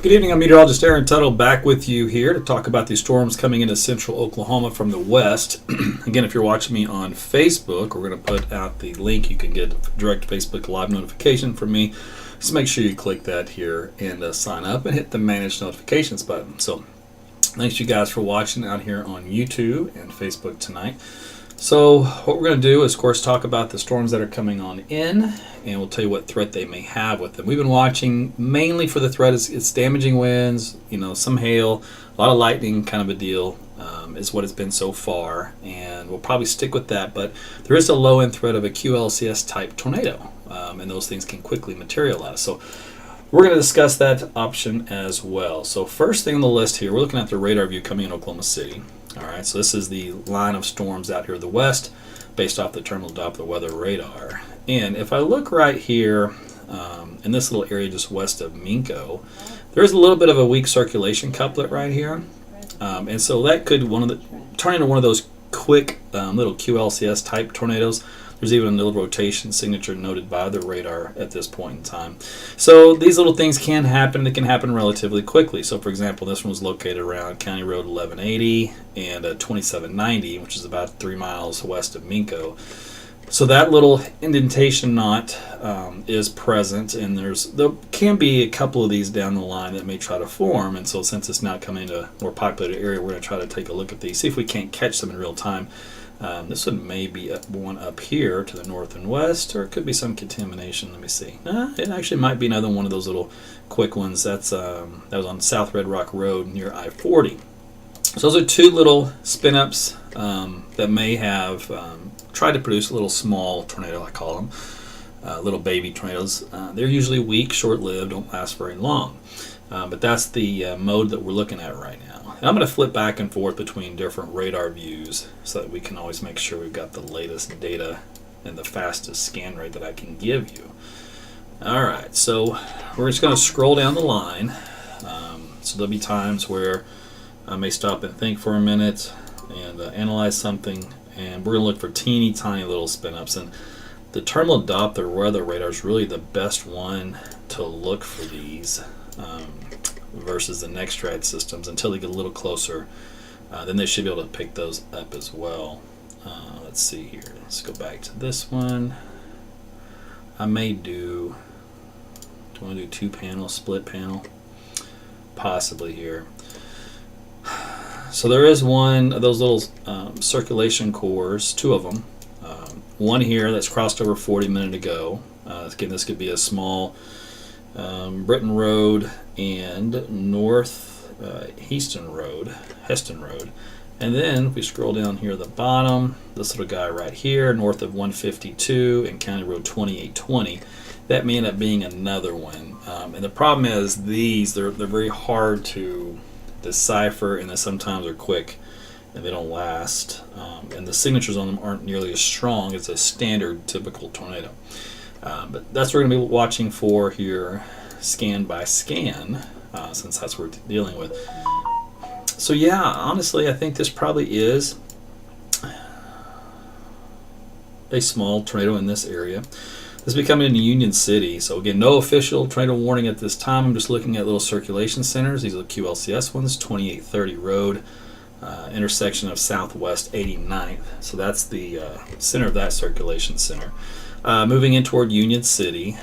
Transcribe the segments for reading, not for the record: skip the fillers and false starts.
Good evening, I'm Meteorologist Tuttle back with you here to talk about these storms coming into central Oklahoma from the west. Again, if you're watching me on Facebook, we're going to put out the link. You can get direct Facebook live notification from me. Just make sure you click that here and sign up and hit the manage notifications button. So thanks you guys for watching out here on YouTube and Facebook tonight. So what we're going to do is, of course, talk about the storms that are coming on in, and we'll tell you what threat they may have with them. We've been watching mainly for the threat. It's damaging winds, some hail, a lot of lightning kind of a deal is what it's been so far, and we'll probably stick with that. But there is a low-end threat of a QLCS type tornado, and those things can quickly materialize. So we're going to discuss that option as well. So first thing on the list here, we're looking at the radar view coming in Oklahoma City. All right, so this is the line of storms out here to the west based off the terminal Doppler weather radar. And if I look right here in this little area just west of Minco, there's a little bit of a weak circulation couplet right here. And so that could turn into one of those quick little QLCS type tornadoes. There's even a little rotation signature noted by the radar at this point in time. So these little things can happen. They can happen relatively quickly. So for example, this one was located around County Road 1180 and 2790, which is about 3 miles west of Minco. So that little indentation knot is present, and there can be a couple of these down the line that may try to form. And so since it's not coming into a more populated area, we're going to try to take a look at these, see if we can't catch them in real time. This one may be one up here to the north and west, or it could be some contamination. Let me see. It actually might be another one of those little quick ones. That was on South Red Rock Road near I-40. So those are two little spin-ups that may have tried to produce a little small tornado, I call them. Little baby tornadoes. They're usually weak, short-lived, don't last very long. But that's the mode that we're looking at right now. And I'm going to flip back and forth between different radar views so that we can always make sure we've got the latest data and the fastest scan rate that I can give you. Alright, so we're just going to scroll down the line. So there'll be times where I may stop and think for a minute and analyze something, and we're going to look for teeny tiny little spin-ups. And the terminal Doppler weather radar is really the best one to look for these versus the Nextrad systems until they get a little closer. Then they should be able to pick those up as well. Let's see here. Let's go back to this one. I may do I want to do 2-panel, split panel? Possibly here. So there is one of those little circulation cores, two of them. One here that's crossed over 40 a minute ago. Again, this could be a small Britton Road and North Heston Road. And then if we scroll down here at the bottom, this little guy right here, north of 152 and County Road 2820, that may end up being another one. And the problem is they're very hard to decipher, and they sometimes are quick and they don't last. And the signatures on them aren't nearly as strong as a standard typical tornado. But that's what we're going to be watching for here, scan by scan, since that's what we're dealing with. So yeah, honestly, I think this probably is a small tornado in this area. This will be coming into Union City. So again, no official tornado warning at this time. I'm just looking at little circulation centers. These are the QLCS ones, 2830 Road, intersection of Southwest 89th. So that's the center of that circulation center. Moving in toward Union City.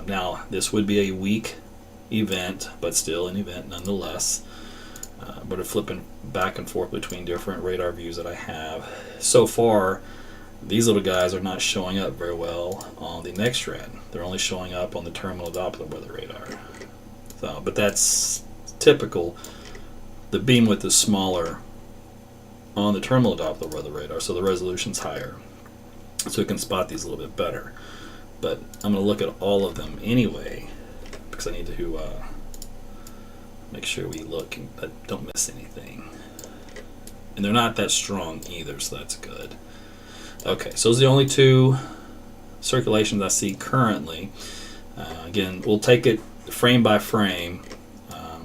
Now, this would be a weak event, but still an event nonetheless. But I'm flipping back and forth between different radar views that I have. So far, these little guys are not showing up very well on the Nextrad. They're only showing up on the terminal Doppler weather radar. So, but that's typical. The beam width is smaller on the terminal Doppler weather radar, so the resolution's higher. So we can spot these a little bit better. But I'm going to look at all of them anyway, because I need to make sure we look and don't miss anything. And they're not that strong either, so that's good. Okay, so those are the only two circulations I see currently. Again, we'll take it frame by frame,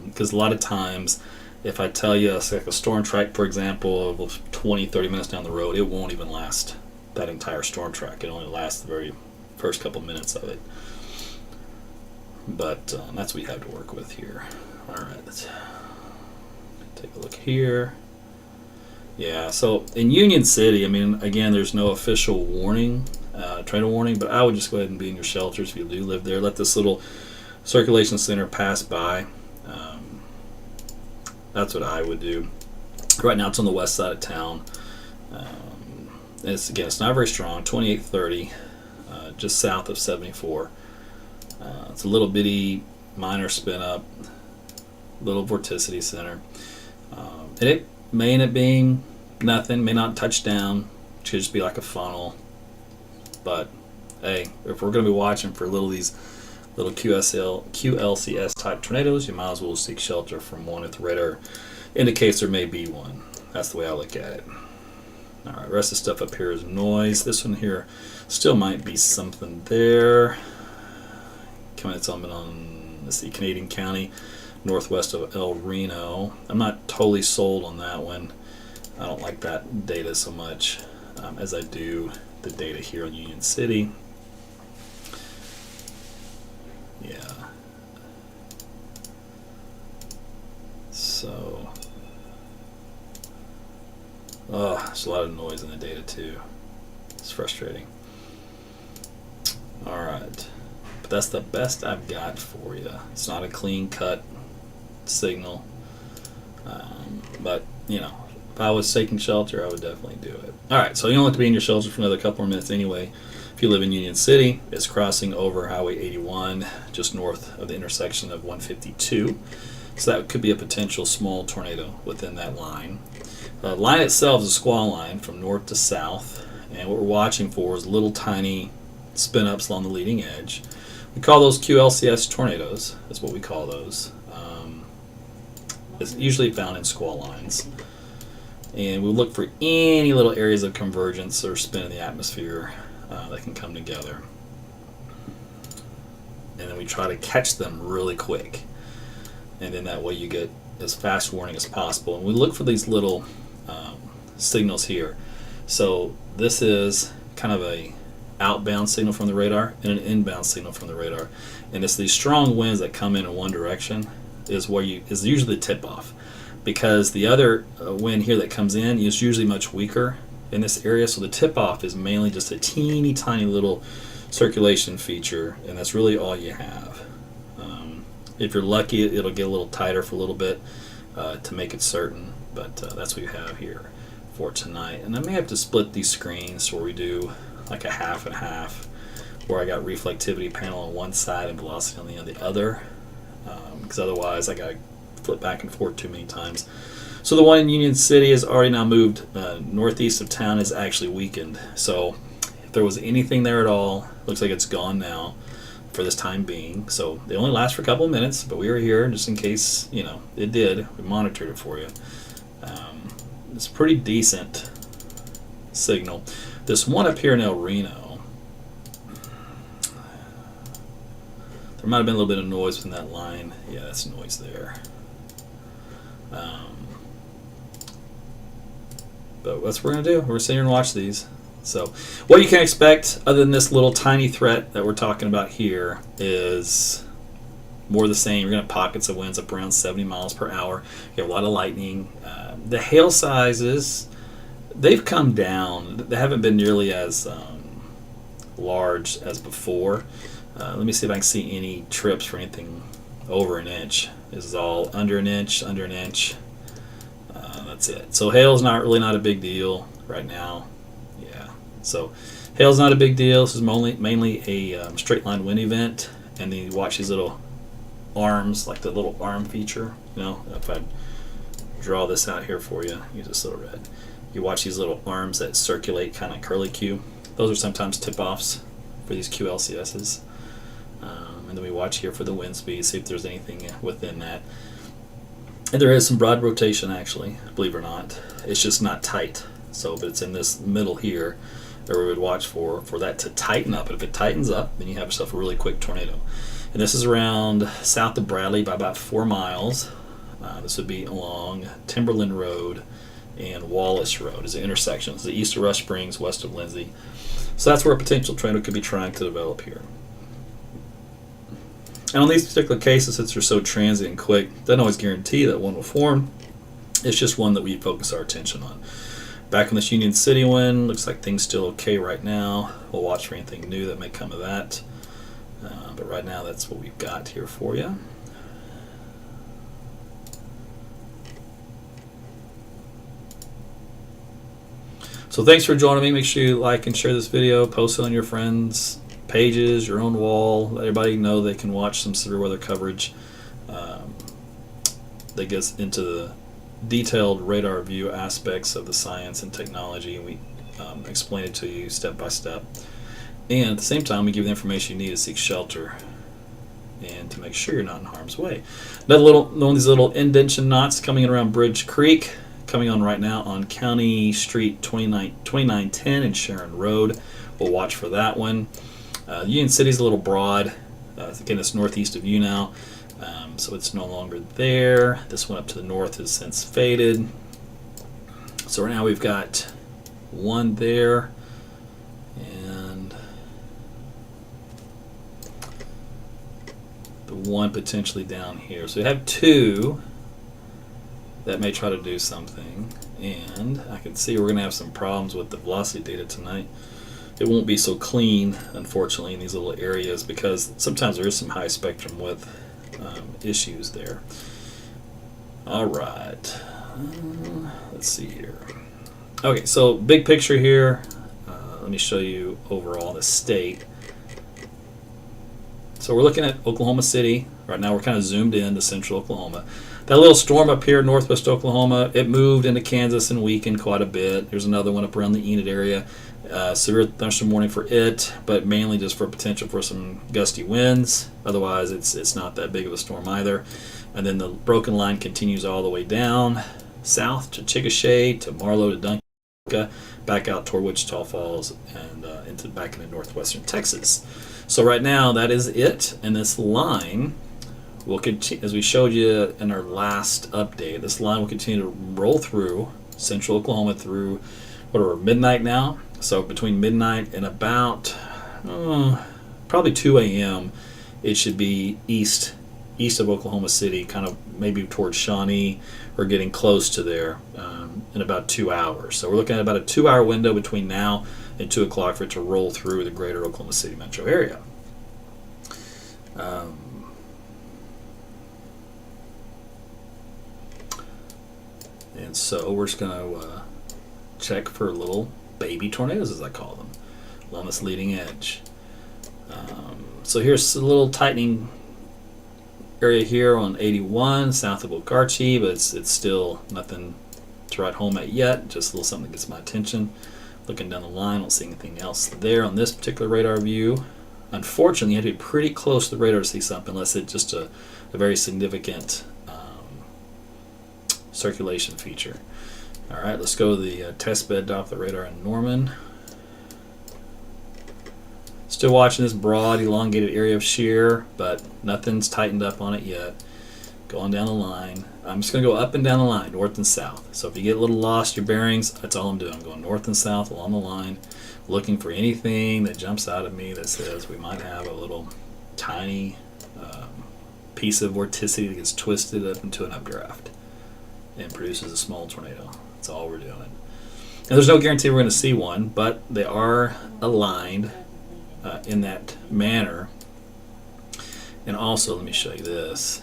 because a lot of times if I tell you it's like a storm track, for example, of 20-30 minutes down the road, it won't even last that entire storm track. It only lasts the very first couple minutes of it. But that's what we have to work with here. All right, let's take a look here. Yeah, so in Union City, I mean, again, there's no official warning, tornado warning, but I would just go ahead and be in your shelters if you do live there. Let this little circulation center pass by. That's what I would do. Right now, it's on the west side of town. It's not very strong, 2830, just south of 74. It's a little bitty minor spin up, little vorticity center. And it may end up being nothing, may not touch down, could just be like a funnel. But hey, if we're going to be watching for these little QLCS type tornadoes, you might as well seek shelter from one if the radar indicates there may be one. That's the way I look at it. All right, rest of the stuff up here is noise. This one here still might be something there. It's on, let's see, Canadian County, northwest of El Reno. I'm not totally sold on that one. I don't like that data so much as I do the data here in Union City. Yeah. So, there's a lot of noise in the data too. It's frustrating. All right. But that's the best I've got for you. It's not a clean cut signal. But, you know, if I was taking shelter, I would definitely do it. All right, so you only have to be in your shelter for another couple more minutes anyway. If you live in Union City, it's crossing over Highway 81, just north of the intersection of 152. So that could be a potential small tornado within that line. The line itself is a squall line from north to south, and what we're watching for is little tiny spin-ups along the leading edge. We call those QLCS tornadoes. That's what we call those. It's usually found in squall lines. And we look for any little areas of convergence or spin in the atmosphere that can come together. And then we try to catch them really quick. And then that way you get as fast warning as possible. And we look for these little signals here. So this is kind of a outbound signal from the radar and an inbound signal from the radar. And it's these strong winds that come in one direction is usually the tip-off. Because the other wind here that comes in is usually much weaker in this area, so the tip-off is mainly just a teeny tiny little circulation feature, and that's really all you have. If you're lucky, it'll get a little tighter for a little bit to make it certain, but that's what you have here for tonight. And I may have to split these screens where we do like a half and half, where I got reflectivity panel on one side and velocity on the other, because otherwise I got to flip back and forth too many times. So the one in Union City has already now moved northeast of town, is actually weakened. So if there was anything there at all, looks like it's gone now for this time being. So they only last for a couple of minutes, but we were here just in case, you know, it did. We monitored it for you. It's a pretty decent signal. This one up here in El Reno, there might have been a little bit of noise from that line. Yeah, that's noise there. But that's what we're going to do. We're going to sit here and watch these. So what you can expect, other than this little tiny threat that we're talking about here, is more of the same. You're going to have pockets of winds up around 70 miles per hour. You have a lot of lightning. The hail sizes, they've come down. They haven't been nearly as large as before. Let me see if I can see any trips for anything over an inch. This is all under an inch, under an inch. That's it. So hail's not a big deal right now. Yeah. So hail's not a big deal. This is mainly a straight line wind event. And then you watch these little arms, like the little arm feature. You know, if I draw this out here for you, use this little red. You watch these little arms that circulate kind of curlicue. Those are sometimes tip-offs for these QLCSs. And then we watch here for the wind speed, see if there's anything within that. And there is some broad rotation, actually, believe it or not. It's just not tight. So, but it's in this middle here that we would watch for that to tighten up. And if it tightens up, then you have yourself a really quick tornado. And this is around south of Bradley by about 4 miles. This would be along Timberland Road and Wallace Road as an intersection. It's the east of Rush Springs, west of Lindsay. So that's where a potential tornado could be trying to develop here. And on these particular cases, since they're so transient and quick, doesn't always guarantee that one will form. It's just one that we focus our attention on. Back on this Union City one, looks like things still okay right now. We'll watch for anything new that may come of that. But right now, that's what we've got here for you. So thanks for joining me. Make sure you like and share this video, post it on your friends' pages, your own wall. Let everybody know they can watch some severe weather coverage that gets into the detailed radar view aspects of the science and technology, and we explain it to you step by step. And at the same time, we give you the information you need to seek shelter and to make sure you're not in harm's way. One of these little indention knots coming in around Bridge Creek, coming on right now on County Street 2910 and Sharon Road. We'll watch for that one. Union City's a little broad. Again, it's northeast of you now, so it's no longer there. This one up to the north has since faded. So right now we've got one there, and the one potentially down here. So we have two that may try to do something, and I can see we're going to have some problems with the velocity data tonight. It won't be so clean, unfortunately, in these little areas because sometimes there is some high spectrum width issues there. All right, let's see here. Okay, so big picture here. Let me show you overall the state. So we're looking at Oklahoma City. Right now we're kind of zoomed in to central Oklahoma. That little storm up here in northwest Oklahoma, it moved into Kansas and weakened quite a bit. There's another one up around the Enid area. Severe thunderstorm warning for it, but mainly just for potential for some gusty winds. Otherwise, it's not that big of a storm either. And then the broken line continues all the way down south to Chickasha, to Marlow, to Duncan, back out toward Wichita Falls, and back into northwestern Texas. So right now, that is it. And this line will continue, as we showed you in our last update, this line will continue to roll through central Oklahoma through midnight now. So between midnight and about probably 2 a.m., it should be east of Oklahoma City, kind of maybe towards Shawnee or getting close to there in about 2 hours. So we're looking at about a 2-hour window between now and 2 o'clock for it to roll through the greater Oklahoma City metro area. And so we're just going to check for little baby tornadoes, as I call them, along this leading edge. So here's a little tightening area here on 81 south of Okarche, but it's still nothing to write home at yet, just a little something that gets my attention. Looking down the line, I don't see anything else there on this particular radar view. Unfortunately, you have to be pretty close to the radar to see something, unless it's just a very significant circulation feature. All right, let's go to the test bed off the radar in Norman. Still watching this broad, elongated area of shear, but nothing's tightened up on it yet. Going down the line. I'm just going to go up and down the line, north and south. So if you get a little lost, your bearings, that's all I'm doing. I'm going north and south along the line, looking for anything that jumps out at me that says we might have a little tiny piece of vorticity that gets twisted up into an updraft and produces a small tornado. That's all we're doing. And there's no guarantee we're going to see one, but they are aligned in that manner. And also, let me show you this.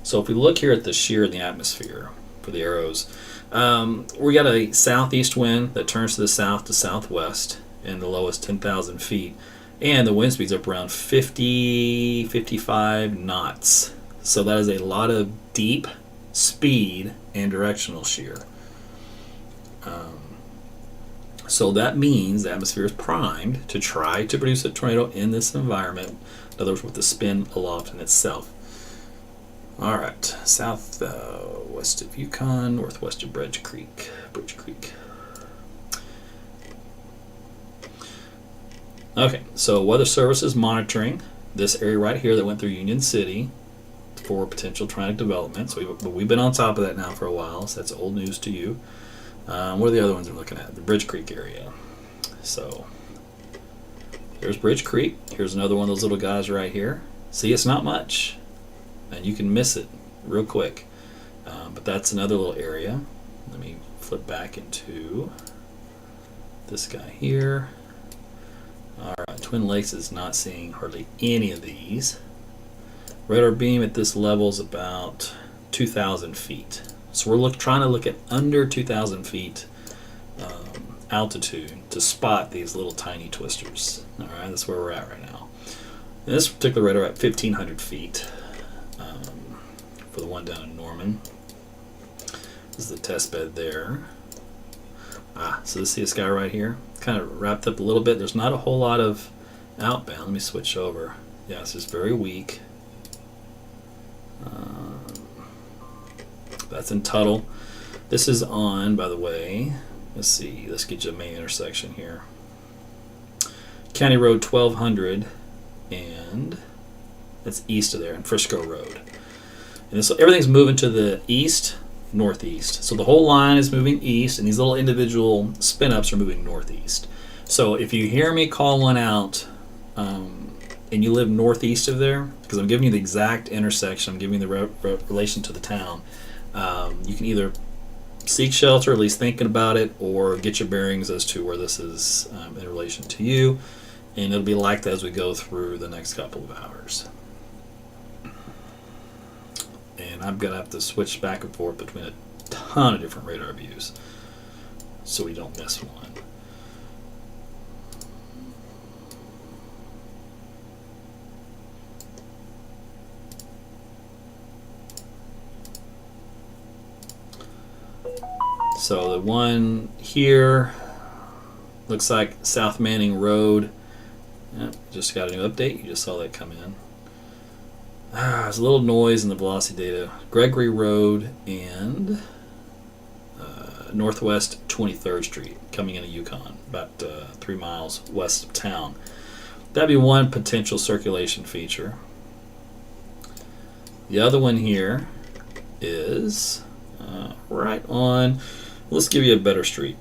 So if we look here at the shear in the atmosphere for the arrows, we got a southeast wind that turns to the south to southwest in the lowest 10,000 feet. And the wind speed's up around 50, 55 knots. So that is a lot of deep speed and directional shear. So that means the atmosphere is primed to try to produce a tornado in this environment. In other words, with the spin aloft in itself. All right, south west of Yukon, northwest of Bridge Creek. Okay, so Weather Service is monitoring this area right here that went through Union City for potential tornadic development. So we've been on top of that now for a while, so that's old news to you. What are the other ones we're looking at? The Bridge Creek area. So Here's Bridge Creek. Here's another one of those little guys right here. See, it's not much, and you can miss it real quick. But that's another little area. Let me flip back into this guy here. All right, Twin Lakes is not seeing hardly any of these. Radar beam at this level is about 2,000 feet. So we're trying to look at under 2,000 feet altitude to spot these little tiny twisters. All right, that's where we're at right now. And this particular radar at 1,500 feet for the one down in Norman. This is the test bed there. So this is this guy right here. Kind of wrapped up a little bit. There's not a whole lot of outbound. Let me switch over. Yeah, it's just very weak. That's in Tuttle. This is on, by the way, let's see, let's get you a main intersection here. County Road 1200, and that's east of there, and Frisco Road. And this, everything's moving to the east, northeast. So the whole line is moving east, and these little individual spin-ups are moving northeast. So if you hear me call one out, and you live northeast of there, because I'm giving you the exact intersection, I'm giving you the relation to the town, you can either seek shelter, at least thinking about it, or get your bearings as to where this is in relation to you, and it'll be like that as we go through the next couple of hours. And I'm going to have to switch back and forth between a ton of different radar views so we don't miss one. So the one here looks like South Manning Road. Yep, just got a new update. You just saw that come in. There's a little noise in the velocity data. Gregory Road and Northwest 23rd Street coming into Yukon, about 3 miles west of town. That'd be one potential circulation feature. The other one here is right on. Let's give you a better street.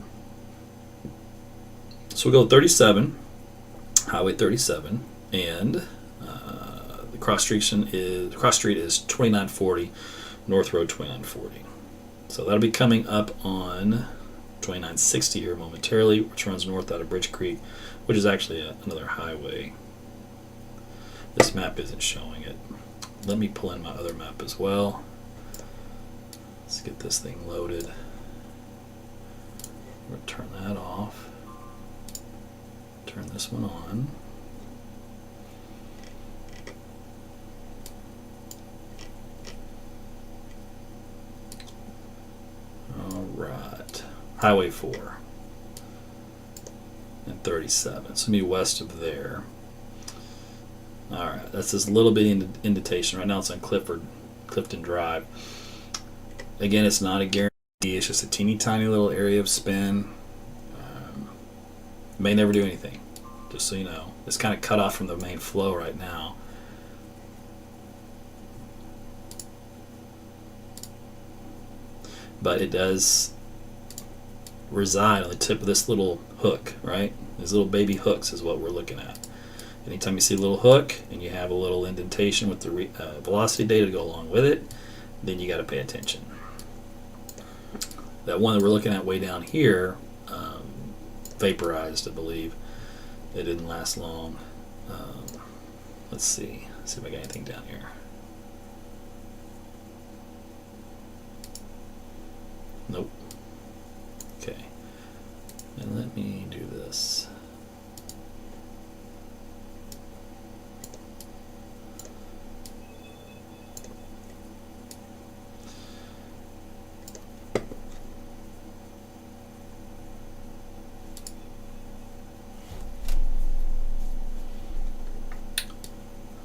So we go 37, Highway 37, and the cross street is 2940, North Road 2940. So that'll be coming up on 2960 here momentarily, which runs north out of Bridge Creek, which is actually another highway. This map isn't showing it. Let me pull in my other map as well. Let's get this thing loaded. We'll turn that off. Turn this one on. All right. Highway 4 and 37. So be west of there. All right. That's this little bitty indentation. Right now it's on Clifton Drive. Again, it's not a guarantee. It's just a teeny tiny little area of spin. May never do anything, just so you know. It's kind of cut off from the main flow right now. But it does reside on the tip of this little hook, right? These little baby hooks is what we're looking at. Anytime you see a little hook and you have a little indentation with the velocity data to go along with it, then you got to pay attention. That one that we're looking at way down here, vaporized, I believe. It didn't last long. Let's see if I got anything down here. Nope. Okay. And let me do this.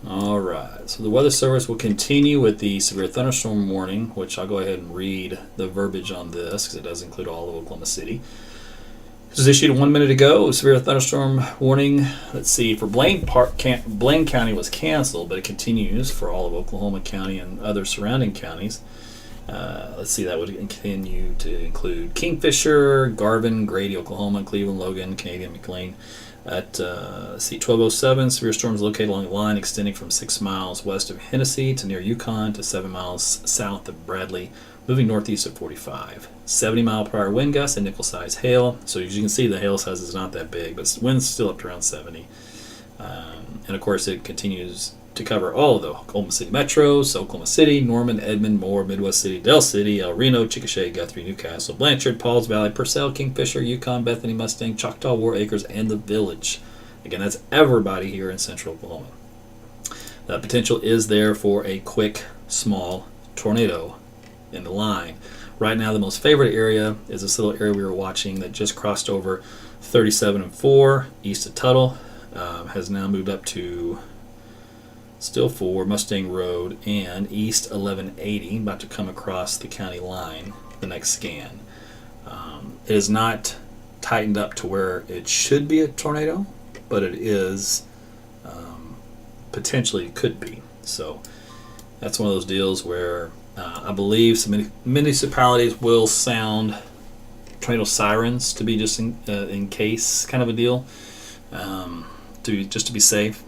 All right, so the Weather Service will continue with the severe thunderstorm warning, which I'll go ahead and read the verbiage on this because it does include all of Oklahoma City. This was issued 1 minute ago. Severe thunderstorm warning. Let's see, for Blaine County was canceled, but it continues for all of Oklahoma County and other surrounding counties. Let's see, that would continue to include Kingfisher, Garvin, Grady, Oklahoma, Cleveland, Logan, Canadian, McLean. At 1207, severe storms located along a line extending from 6 miles west of Hennessy to near Yukon to 7 miles south of Bradley, moving northeast at 45. 70-mile-per-hour wind gusts and nickel-sized hail. So as you can see, the hail size is not that big, but wind's still up to around 70. And of course, it continues to cover all of the Oklahoma City metros: Oklahoma City, Norman, Edmond, Moore, Midwest City, Del City, El Reno, Chickasha, Guthrie, Newcastle, Blanchard, Pauls Valley, Purcell, Kingfisher, Yukon, Bethany, Mustang, Choctaw, War Acres, and the Village. Again, that's everybody here in central Oklahoma. The potential is there for a quick, small tornado in the line. Right now, the most favorite area is this little area we were watching that just crossed over 37 and 4 east of Tuttle. Has now moved up to still 4 Mustang Road and east 1180, about to come across the county line the next scan. It is not tightened up to where it should be a tornado, but it is potentially could be. So that's one of those deals where I believe some municipalities will sound tornado sirens to be just in case kind of a deal, just to be safe.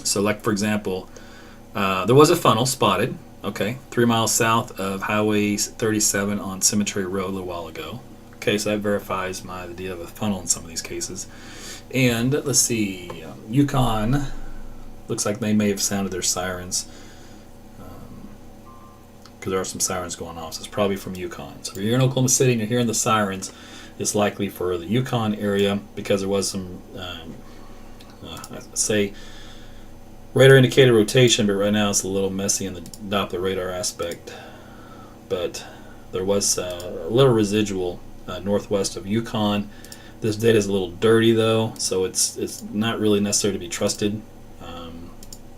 So, like for example, there was a funnel spotted, 3 miles south of Highway 37 on Cemetery Road a little while ago. Okay, so that verifies the idea of a funnel in some of these cases. And let's see, Yukon, looks like they may have sounded their sirens, because there are some sirens going off. So it's probably from Yukon. So if you're in Oklahoma City and you're hearing the sirens, it's likely for the Yukon area, because there was some, radar indicated rotation, but right now it's a little messy in the Doppler radar aspect. But there was a little residual northwest of Yukon. This data is a little dirty though, so it's not really necessary to be trusted.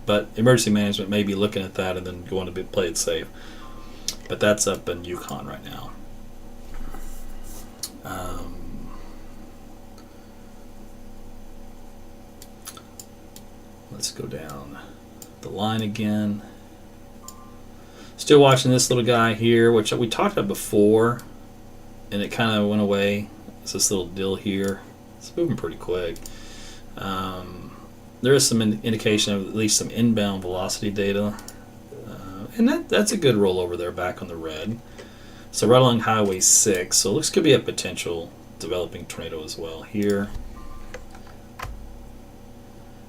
But emergency management may be looking at that and then going to play it safe. But that's up in Yukon right now. Let's go down the line again. Still watching this little guy here, which we talked about before, and it kind of went away. It's this little dill here. It's moving pretty quick. There is some indication of at least some inbound velocity data, and that's a good rollover there back on the red. So right along Highway 6, so it looks could be a potential developing tornado as well here.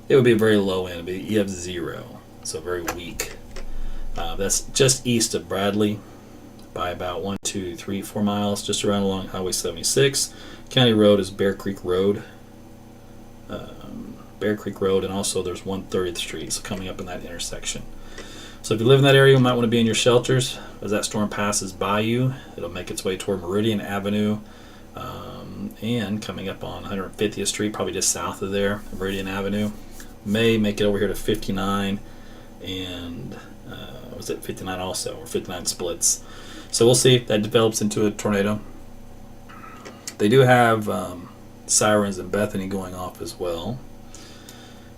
It would be a very low end. You have 0, so very weak. That's just east of Bradley by about 1, 2, 3, 4 miles, just around along Highway 76. County road is Bear Creek Road. And also there's 130th Street, so coming up in that intersection. So if you live in that area, you might want to be in your shelters as that storm passes by you. It'll make its way toward Meridian Avenue, and coming up on 150th Street, probably just south of there, Meridian Avenue. May make it over here to 59, and was it 59 also, or 59 splits. So we'll see if that develops into a tornado. They do have sirens in Bethany going off as well.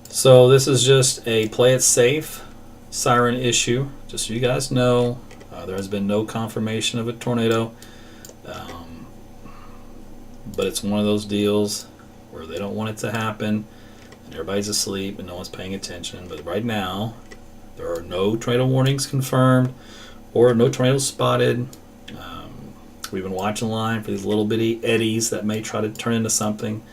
So this is just a play it safe siren issue, just so you guys know. There has been no confirmation of a tornado, but it's one of those deals where they don't want it to happen and everybody's asleep and no one's paying attention. But right now there are no tornado warnings confirmed or no tornadoes spotted. We've been watching the line for these little bitty eddies that may try to turn into something.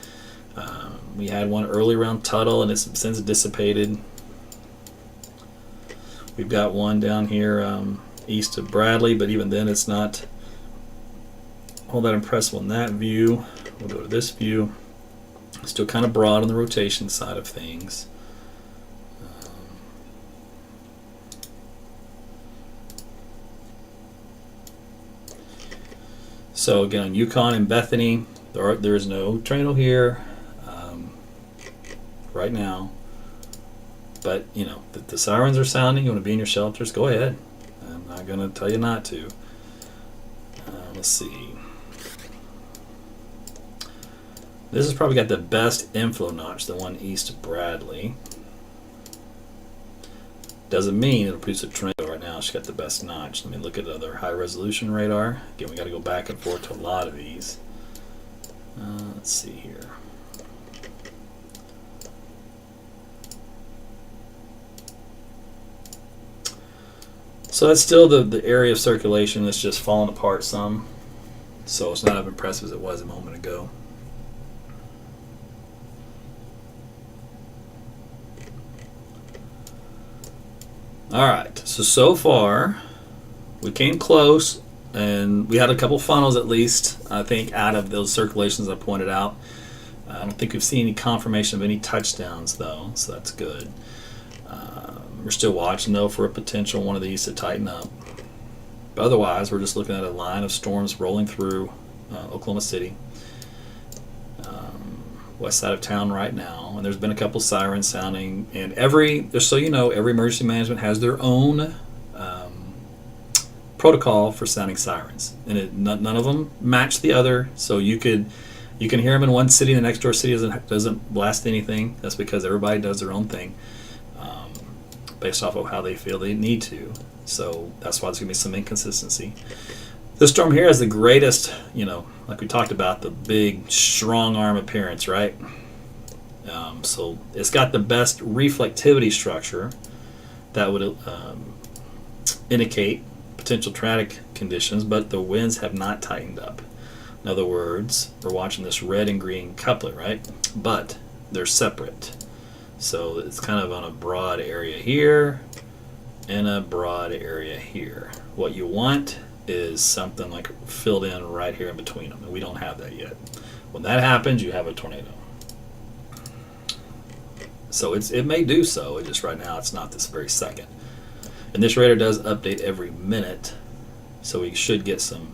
We had one early around Tuttle and it's since dissipated. We've got one down here east of Bradley, but even then it's not all that impressive on that view. We'll go to this view. Still kind of broad on the rotation side of things. So again, on Yukon and Bethany, there is no tornado here right now. But you know, the sirens are sounding. You want to be in your shelters? Go ahead. I'm not going to tell you not to. Let's see. This has probably got the best inflow notch, the one east of Bradley. Doesn't mean it'll produce a tornado. Right now, she's got the best notch. Let me look at other high resolution radar. Again, we got to go back and forth to a lot of these. Let's see here. So that's still the area of circulation that's just falling apart some. So it's not as impressive as it was a moment ago. Alright, so far we came close, and we had a couple funnels at least, I think, out of those circulations I pointed out. I don't think we've seen any confirmation of any touchdowns though, so that's good. We're still watching though for a potential one of these to tighten up. But otherwise, we're just looking at a line of storms rolling through Oklahoma City, west side of town right now, and there's been a couple sirens sounding. And just so you know, every emergency management has their own protocol for sounding sirens, and none of them match the other. So you can hear them in one city, and the next door city doesn't blast anything. That's because everybody does their own thing, based off of how they feel they need to. So that's why there's going to be some inconsistency. This storm here has the greatest, like we talked about, the big strong arm appearance, right? So it's got the best reflectivity structure that would indicate potential tornadic conditions, but the winds have not tightened up. In other words, we're watching this red and green couplet, right? But they're separate. So it's kind of on a broad area here and a broad area here. What you want is something like filled in right here in between them, and we don't have that yet. When that happens, you have a tornado. So it may do so, it just right now it's not this very second. And this radar does update every minute, so we should get some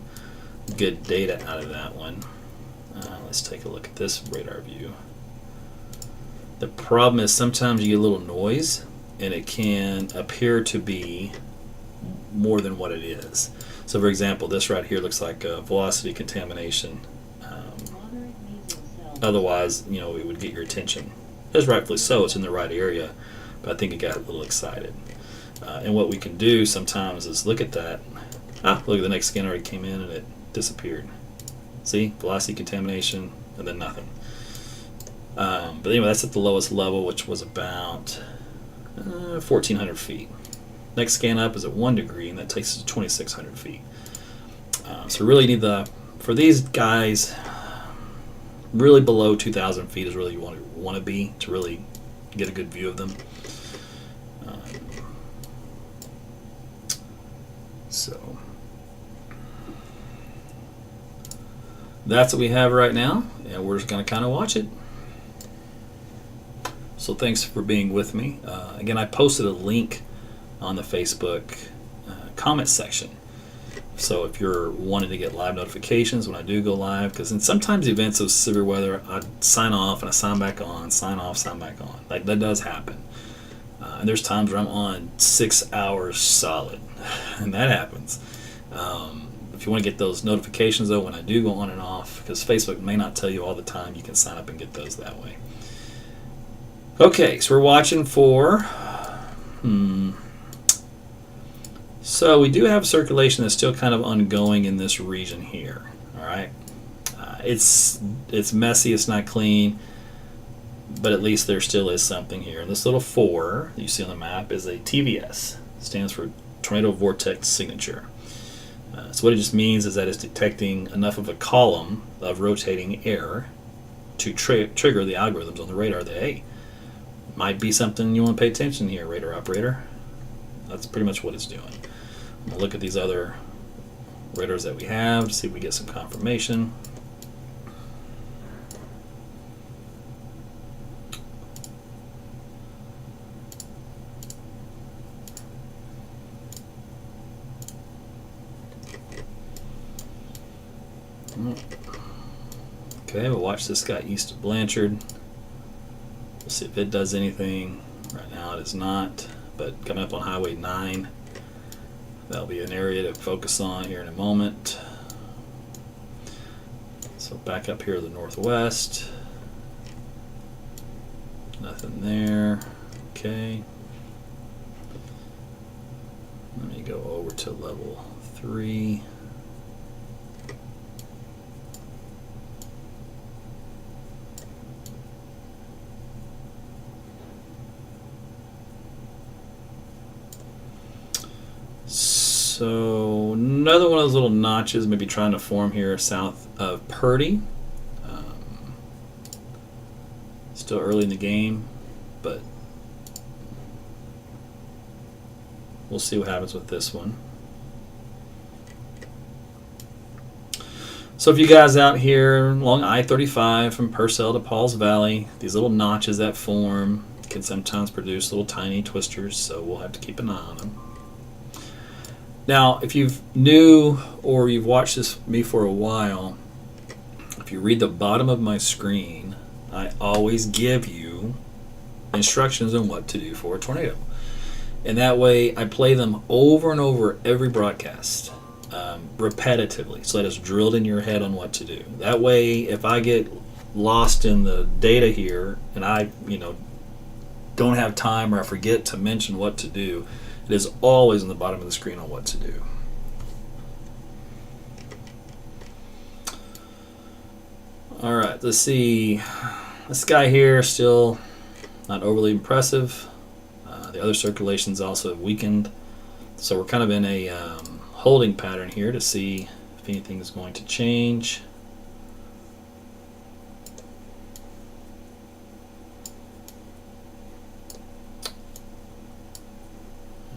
good data out of that one. Let's take a look at this radar view. The problem is sometimes you get a little noise, and it can appear to be more than what it is. So for example, this right here looks like a velocity contamination. Otherwise, it would get your attention. As rightfully so, it's in the right area, but I think it got a little excited. And what we can do sometimes is look at that. Look at the next scan already came in and it disappeared. See, velocity contamination, and then nothing. But anyway, that's at the lowest level, which was about 1,400 feet. Next scan up is at 1 degree, and that takes us to 2,600 feet. So really need for these guys, really below 2,000 feet is really you want to be to really get a good view of them. So that's what we have right now, and we're just going to kind of watch it. So thanks for being with me. Again, I posted a link on the Facebook comment section. So if you're wanting to get live notifications when I do go live, because sometimes events of severe weather, I sign off and I sign back on, sign off, sign back on. Like that does happen. And there's times where I'm on 6 hours solid, and that happens. If you want to get those notifications though when I do go on and off, because Facebook may not tell you all the time, you can sign up and get those that way. Okay, so we're watching for so we do have circulation that's still kind of ongoing in this region here. All right, it's messy, it's not clean, but at least there still is something here. And this little 4 that you see on the map is a TVS. It stands for Tornado Vortex Signature. So what it just means is that it's detecting enough of a column of rotating air to trigger the algorithms on the radar that, hey, might be something you want to pay attention here, radar operator. That's pretty much what it's doing. I'm going to look at these other radars that we have to see if we get some confirmation. Okay, we'll watch this guy east of Blanchard. We'll see if it does anything. Right now it is not, but coming up on Highway 9, that'll be an area to focus on here in a moment. So back up here to the northwest. Nothing there. Okay. Let me go over to level 3. So another one of those little notches maybe trying to form here south of Purdy. Still early in the game, but we'll see what happens with this one. So if you guys out here along I-35 from Purcell to Pauls Valley, these little notches that form can sometimes produce little tiny twisters, so we'll have to keep an eye on them. Now, if you've new or you've watched this me for a while, if you read the bottom of my screen, I always give you instructions on what to do for a tornado. And that way I play them over and over every broadcast, repetitively, so that it's drilled in your head on what to do. That way, if I get lost in the data here and I, don't have time or I forget to mention what to do, it is always on the bottom of the screen on what to do. All right, let's see. This guy here is still not overly impressive. The other circulations also have weakened. So we're kind of in a holding pattern here to see if anything is going to change.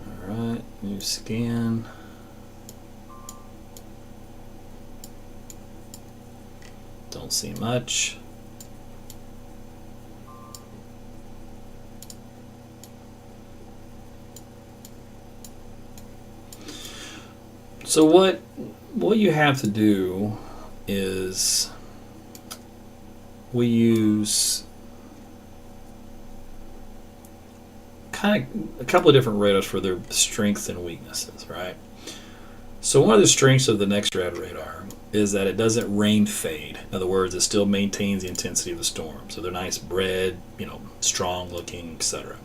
All right, new scan. Don't see much. So what you have to do is we use kind of a couple of different radars for their strengths and weaknesses, right? So one of the strengths of the NextRad radar is that it doesn't rain fade. In other words, it still maintains the intensity of the storm. So they're nice red, strong looking, etc.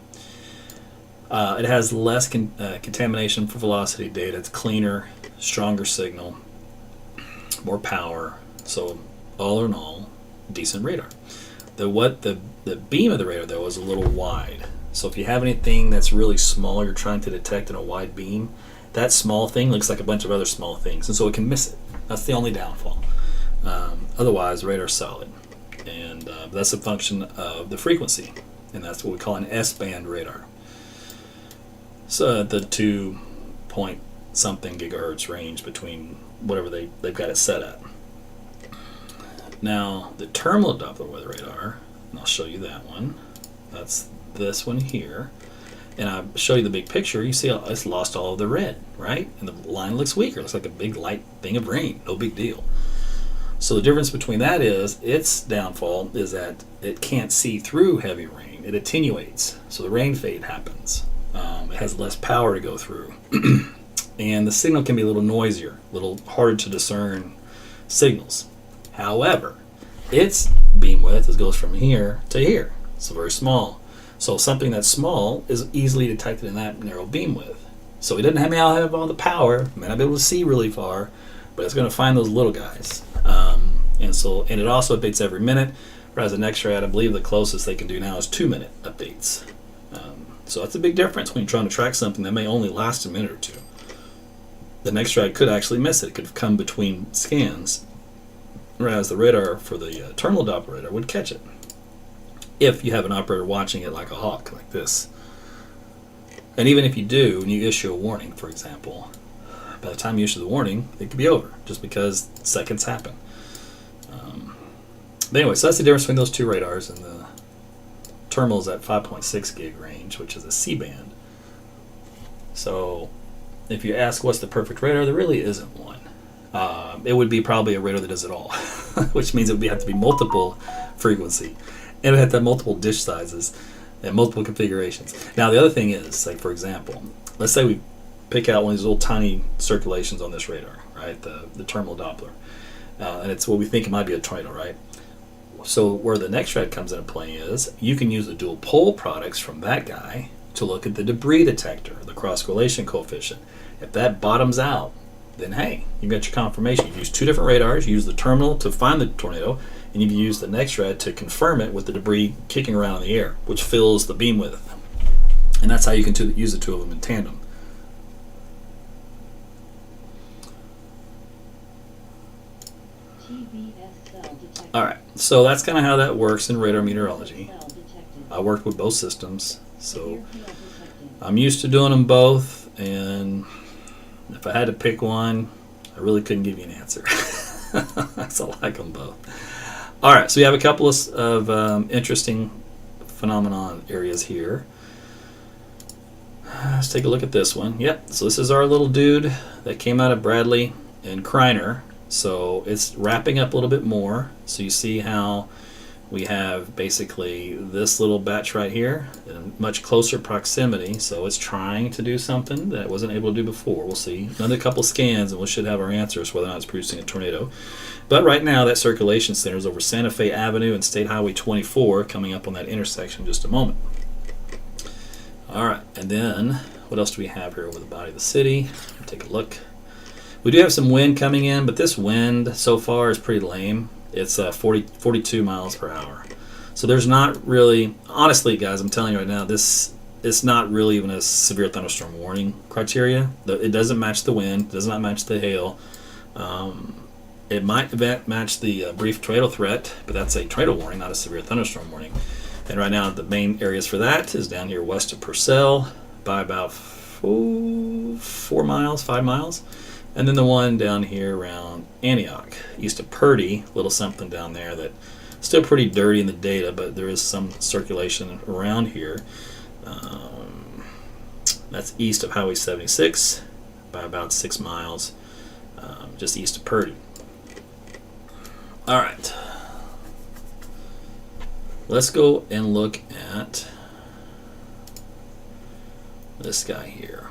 It has less contamination for velocity data. It's cleaner, stronger signal, more power. So all in all, decent radar. The beam of the radar though is a little wide. So if you have anything that's really small you're trying to detect in a wide beam, that small thing looks like a bunch of other small things, and so it can miss it. That's the only downfall. Otherwise, radar's solid, and that's a function of the frequency, and that's what we call an S-band radar. So the 2 point something gigahertz range between whatever they've got it set at. Now the terminal Doppler weather radar, and I'll show you that one. That's this one here. And I show you the big picture, you see it's lost all of the red, right? And the line looks weaker. It looks like a big light thing of rain. No big deal. So the difference between that is its downfall is that it can't see through heavy rain. It attenuates. So the rain fade happens. It has less power to go through. And the signal can be a little noisier, a little harder to discern signals. However, its beam width goes from here to here. So very small. So something that's small is easily detected in that narrow beam width. So it doesn't have all the power, it may not be able to see really far, but it's going to find those little guys. And it also updates every minute, whereas the NextRad, I believe the closest they can do now is 2-minute updates. So that's a big difference when you're trying to track something that may only last a minute or two. The NextRad could actually miss it. It could come between scans, whereas the radar for the terminal Doppler radar would catch it. If you have an operator watching it like a hawk, like this. And even if you do, and you issue a warning, for example, by the time you issue the warning, it could be over, just because seconds happen. But anyway, so that's the difference between those two radars, and the terminal is at 5.6 gig range, which is a C-band. So if you ask what's the perfect radar, there really isn't one. It would be probably a radar that does it all, which means it would have to be multiple frequency. And it had to have multiple dish sizes and multiple configurations. Now the other thing is, like for example, let's say we pick out one of these little tiny circulations on this radar, right? The terminal Doppler. And it's what we think it might be a tornado, right? So where the NextRad comes into play is you can use the dual pole products from that guy to look at the debris detector, the cross correlation coefficient. If that bottoms out, then hey, you've got your confirmation. You've used 2 different radars. You use the terminal to find the tornado, and you've used the next rad to confirm it with the debris kicking around in the air, which fills the beam width. And that's how you can use the 2 of them in tandem. All right, so that's kind of how that works in radar meteorology. I worked with both systems, so I'm used to doing them both, and if I had to pick one, I really couldn't give you an answer. So I like them both. All right, so we have a couple of interesting phenomenon areas here. Let's take a look at this one. Yep, so this is our little dude that came out of Bradley and Kreiner. So it's wrapping up a little bit more. So you see how we have basically this little batch right here in much closer proximity. So it's trying to do something that it wasn't able to do before. We'll see. Another couple scans and we should have our answers whether or not it's producing a tornado. But right now that circulation center is over Santa Fe Avenue and State Highway 24, coming up on that intersection in just a moment. All right, and then what else do we have here over the body of the city? Take a look. We do have some wind coming in, but this wind so far is pretty lame. It's 42 miles per hour. So there's not really, honestly, guys, I'm telling you right now, it's not really even a severe thunderstorm warning criteria. It doesn't match the wind, does not match the hail. It might match the brief tornado threat, but that's a tornado warning, not a severe thunderstorm warning. And right now, the main areas for that is down here west of Purcell by about 4 miles, 5 miles. And then the one down here around Antioch, east of Purdy, little something down there that still pretty dirty in the data, but there is some circulation around here. That's east of Highway 76 by about 6 miles, just east of Purdy. All right. Let's go and look at this guy here.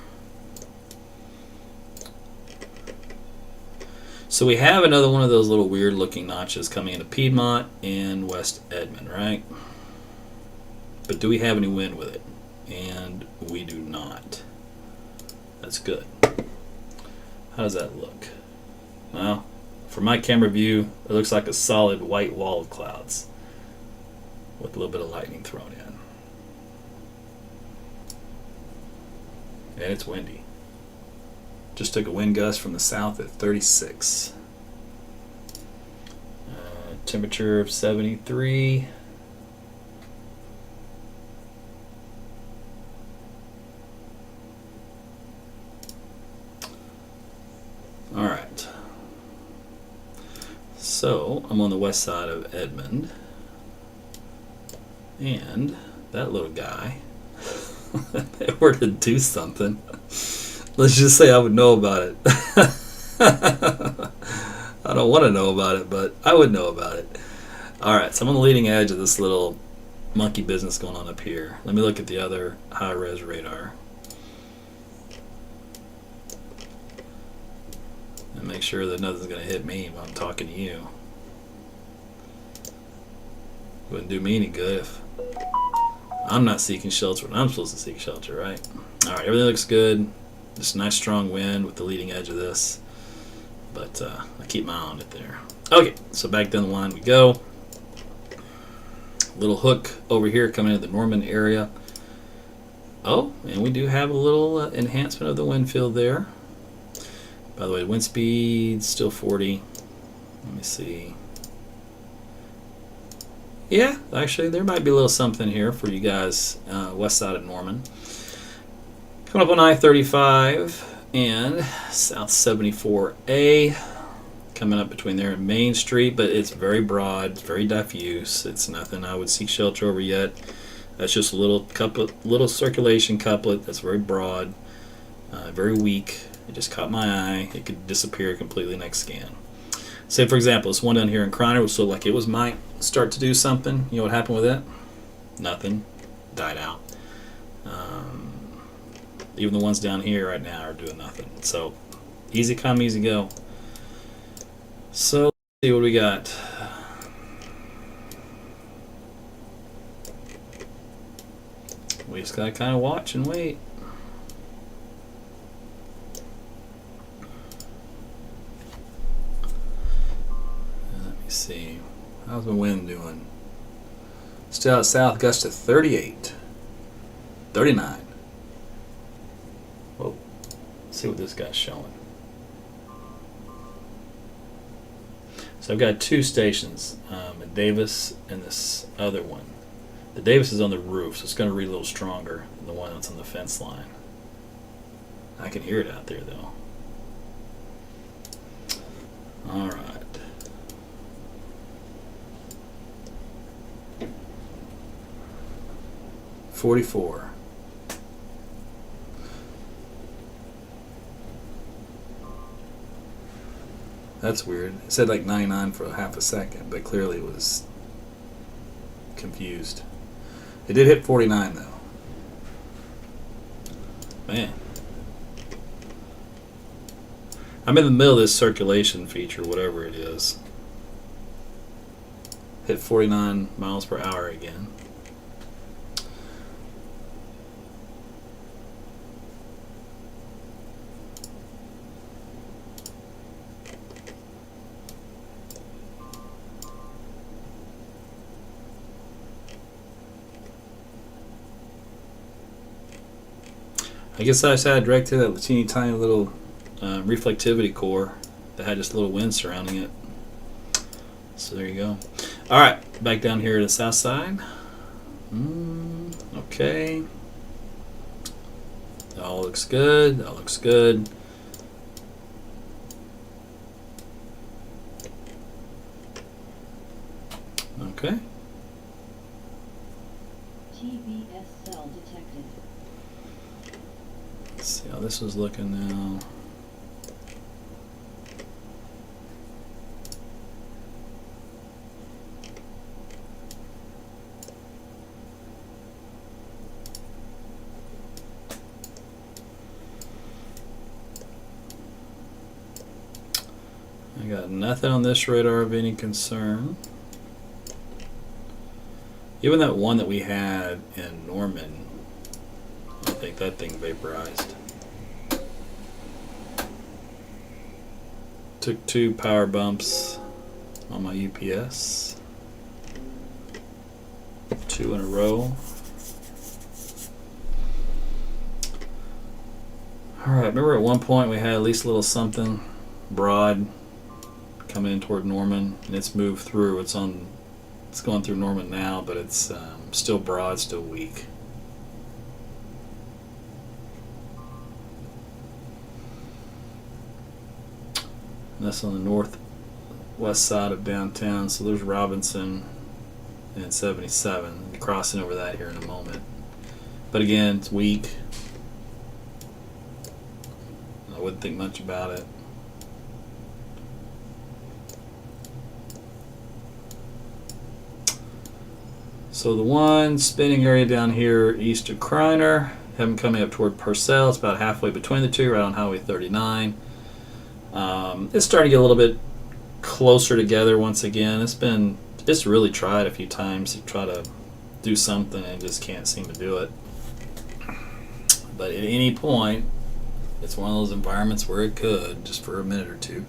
So we have another one of those little weird looking notches coming into Piedmont and West Edmond, right? But do we have any wind with it? And we do not. That's good. How does that look? Well, from my camera view, it looks like a solid white wall of clouds with a little bit of lightning thrown in. And it's windy. Just took a wind gust from the south at 36. Temperature of 73. All right. So I'm on the west side of Edmond. And that little guy, if they were to do something, let's just say I would know about it. I don't want to know about it, but I would know about it. All right, so I'm on the leading edge of this little monkey business going on up here. Let me look at the other high-res radar and make sure that nothing's going to hit me while I'm talking to you. Wouldn't do me any good if I'm not seeking shelter when I'm supposed to seek shelter, right? All right, everything looks good. Just a nice strong wind with the leading edge of this, but I keep my eye on it there. Okay, so back down the line we go. Little hook over here coming into the Norman area. Oh, and we do have a little enhancement of the wind field there. By the way, wind speed still 40. Let me see. Yeah, actually, there might be a little something here for you guys west side of Norman. Coming up on I-35 and South 74A, coming up between there and Main Street, but it's very broad, it's very diffuse. It's nothing I would seek shelter over yet. That's just a little couplet, little circulation couplet that's very broad, very weak. It just caught my eye. It could disappear completely next scan. Say, for example, this one down here in Kreiner, which looked like it might start to do something. You know what happened with it? Nothing. Died out. Even the ones down here right now are doing nothing. So, easy come, easy go. So, let's see what we got. We just gotta kind of watch and wait. How's the wind doing? Still out south, gust to 38. 39. Whoa. Let's see what this guy's showing. So I've got two stations, at Davis and this other one. The Davis is on the roof, so it's going to read a little stronger than the one that's on the fence line. I can hear it out there, though. All right. .44. That's weird. It said like 99 for half a second, but clearly it was confused. It did hit 49 though. Man. I'm in the middle of this circulation feature, whatever it is. Hit 49 miles per hour again. I guess I just had direct to that teeny tiny little reflectivity core that had just a little wind surrounding it. So there you go. All right, back down here to the south side. Okay. That all looks good. That looks good. Okay. TVS cell detected. Let's see how this is looking now. I got nothing on this radar of any concern. Even that one that we had in Norman, I think that thing vaporized. Took 2 power bumps on my UPS. 2 in a row. Alright, remember at one point we had at least a little something broad coming in toward Norman, and it's moved through. It's going through Norman now, but it's still broad, still weak. And that's on the northwest side of downtown. So there's Robinson and 77. I'll be crossing over that here in a moment. But again, it's weak. I wouldn't think much about it. So the one spinning area down here east of Kreiner, have them coming up toward Purcell. It's about halfway between the two, right on Highway 39. It's starting to get a little bit closer together once again. It's really tried a few times to try to do something and just can't seem to do it. But at any point, it's one of those environments where it could, just for a minute or two.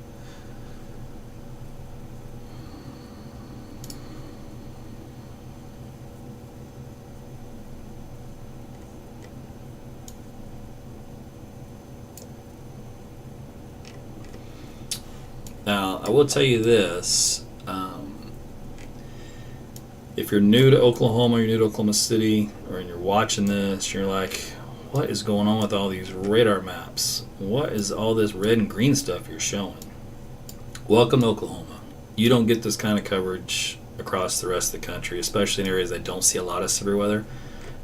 Now, I will tell you this. If you're new to Oklahoma, you're new to Oklahoma City, or you're watching this, you're like, what is going on with all these radar maps? What is all this red and green stuff you're showing? Welcome to Oklahoma. You don't get this kind of coverage across the rest of the country, especially in areas that don't see a lot of severe weather.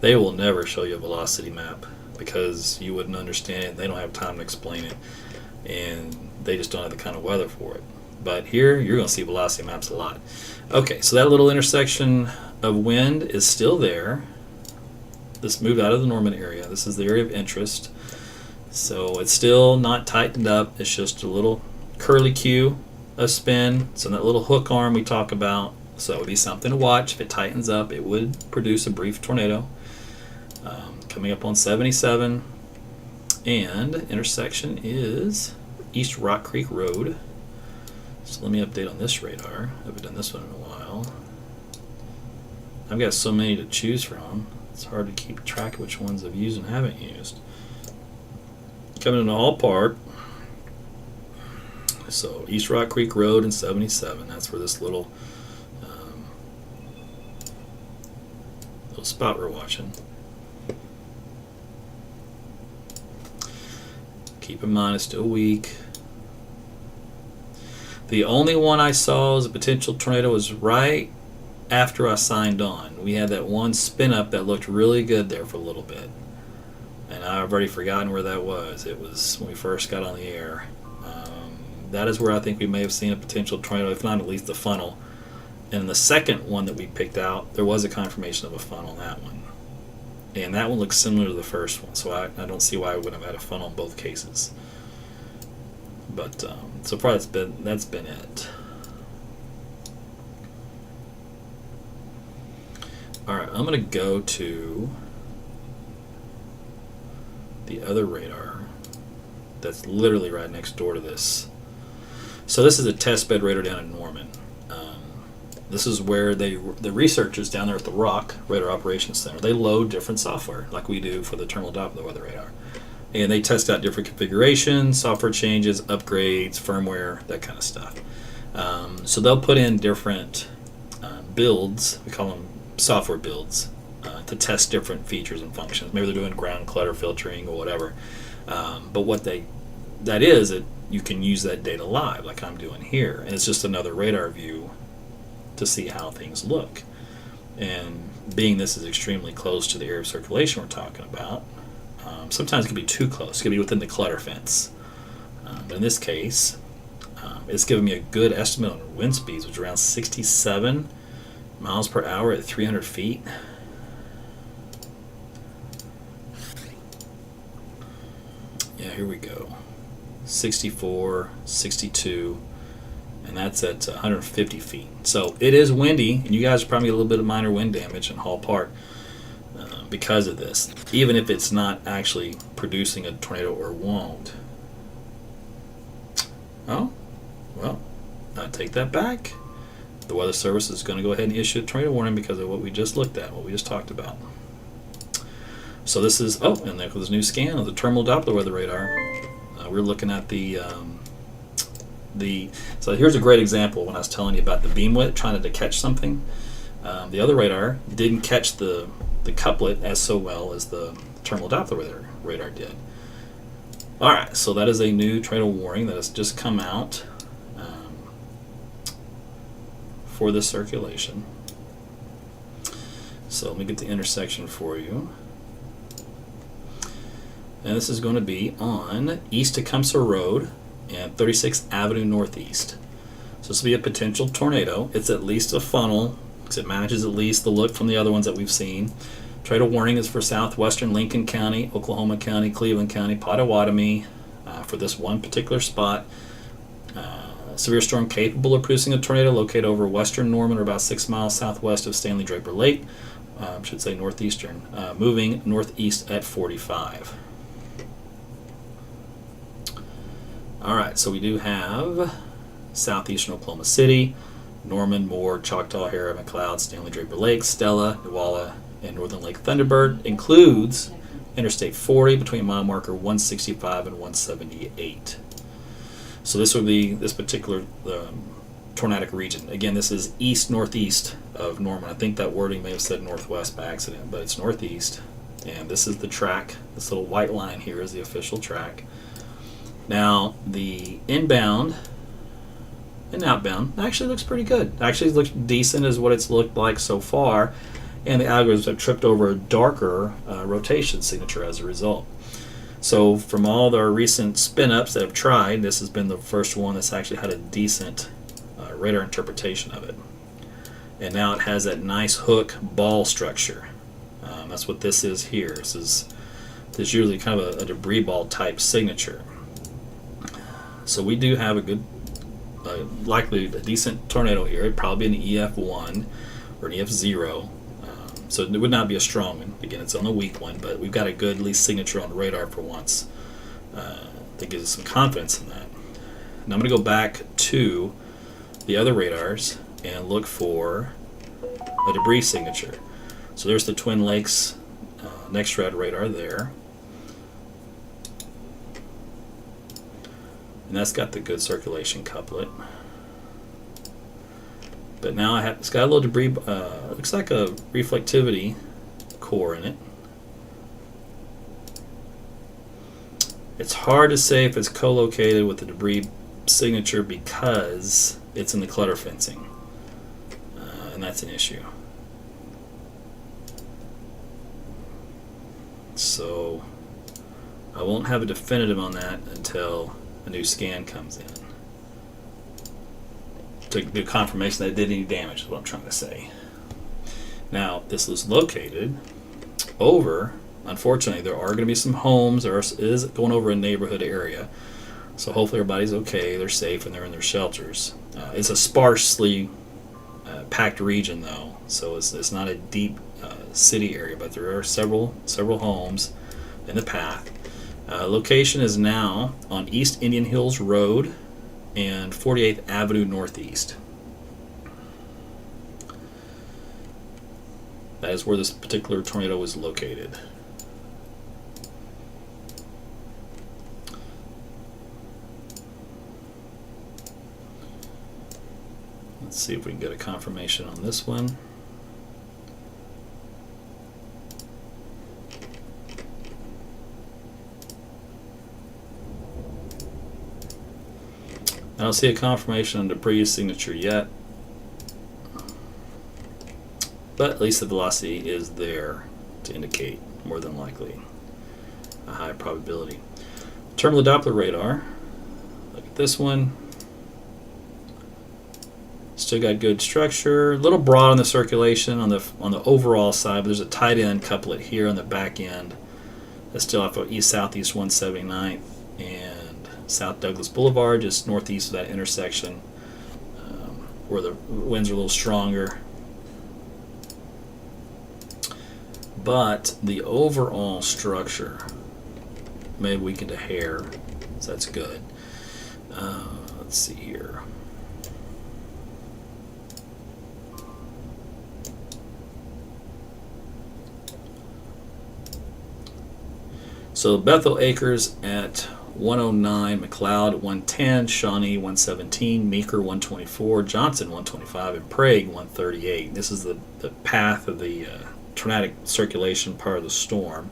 They will never show you a velocity map because you wouldn't understand it. They don't have time to explain it, and they just don't have the kind of weather for it. But here, you're going to see velocity maps a lot. Okay, so that little intersection of wind is still there. This moved out of the Norman area. This is the area of interest. So it's still not tightened up. It's just a little curly Q of spin. So that little hook arm we talk about. So it would be something to watch. If it tightens up, it would produce a brief tornado. Coming up on 77. And intersection is East Rock Creek Road. So let me update on this radar. I haven't done this one in a while. while. I've got so many to choose from. It's hard to keep track of which ones I've used and haven't used. Coming into Hall Park. So East Rock Creek Road and 77. That's where this little spot we're watching. Keep in mind it's still weak. The only one I saw as a potential tornado was right after I signed on. We had that one spin up that looked really good there for a little bit. And I've already forgotten where that was. It was when we first got on the air. That is where I think we may have seen a potential tornado, if not at least the funnel. And the second one that we picked out, there was a confirmation of a funnel on that one. And that one looks similar to the first one, so I don't see why I wouldn't have had a funnel in both cases. But so far that's been it. Alright, I'm going to go to the other radar that's literally right next door to this. So this is a test bed radar down in Norman. This is where the researchers down there at the Rock Radar Operations Center, they load different software like we do for the terminal Doppler weather radar. And they test out different configurations, software changes, upgrades, firmware, that kind of stuff. So they'll put in different builds, we call them software builds, to test different features and functions. Maybe they're doing ground clutter filtering or whatever. But what that is, you can use that data live like I'm doing here. And it's just another radar view to see how things look. And being this is extremely close to the area of circulation we're talking about, sometimes it can be too close. It can be within the clutter fence. But in this case, it's giving me a good estimate on wind speeds, which are around 67 miles per hour at 300 feet. Yeah, here we go. 64, 62, and that's at 150 feet. So it is windy, and you guys probably get a little bit of minor wind damage in Hall Park because of this, even if it's not actually producing a tornado or won't. Oh, well, I take that back. The Weather Service is going to go ahead and issue a tornado warning because of what we just looked at, what we just talked about. So this is, and there was a new scan of the terminal Doppler weather radar. We're looking at so here's a great example when I was telling you about the beam width, trying to catch something. The other radar didn't catch the couplet as so well as the terminal Doppler radar did. Alright, so that is a new tornado warning that has just come out for this circulation. So let me get the intersection for you. And this is going to be on East Tecumseh Road and 36th Avenue Northeast. So this will be a potential tornado. It's at least a funnel because it matches at least the look from the other ones that we've seen. Tornado warning is for southwestern Lincoln County, Oklahoma County, Cleveland County, Pottawatomie for this one particular spot. Severe storm capable of producing a tornado located over western Norman or about 6 miles southwest of Stanley Draper Lake. Should say northeastern. Moving northeast at 45. Alright, so we do have southeastern Oklahoma City, Norman, Moore, Choctaw, Harrah, McLeod, Stanley Draper Lake, Stella, Neuwalla, and northern Lake Thunderbird. Includes Interstate 40 between mile marker 165 and 178. So this would be this particular tornadic region. Again, this is east-northeast of Norman. I think that wording may have said northwest by accident, but it's northeast. And this is the track. This little white line here is the official track. Now, the inbound and outbound actually looks pretty good. Actually looks decent as what it's looked like so far. And the algorithms have tripped over a darker rotation signature as a result. So from all our recent spin-ups that have tried, this has been the first one that's actually had a decent radar interpretation of it. And now it has that nice hook ball structure. That's what this is here. This is usually kind of a debris ball type signature. So we do have a good, likely a decent tornado here. It'd probably be an EF1 or an EF0. So it would not be a strong one. Again, it's on the weak one, but we've got a good at least signature on the radar for once. That gives us some confidence in that. Now I'm going to go back to the other radars, and look for a debris signature. So there's the Twin Lakes next red radar there. And that's got the good circulation couplet. But now it's got a little debris, looks like a reflectivity core in it. It's hard to say if it's co-located with the debris signature because it's in the clutter fencing, and that's an issue. So I won't have a definitive on that until a new scan comes in to do confirmation that it did any damage, is what I'm trying to say. Now, this is located over, unfortunately, there are going to be some homes. There is going over a neighborhood area. So hopefully everybody's okay, they're safe, and they're in their shelters. It's a sparsely packed region, though, so it's not a deep city area, but there are several homes in the path. Location is now on East Indian Hills Road and 48th Avenue Northeast. That is where this particular tornado was located. Let's see if we can get a confirmation on this one. I don't see a confirmation on debris signature yet, but at least the velocity is there to indicate, more than likely, a high probability. Terminal Doppler radar. Look at this one. Still got good structure. A little broad on the circulation on the overall side, but there's a tight end couplet here on the back end. That's still off of East Southeast 179th and South Douglas Boulevard, just northeast of that intersection, where the winds are a little stronger. But the overall structure may have weakened a hair, so that's good. Let's see here. So Bethel Acres at 109, McLeod 110, Shawnee 117, Meeker 124, Johnson 125, and Prague 138. This is the path of the tornadic circulation part of the storm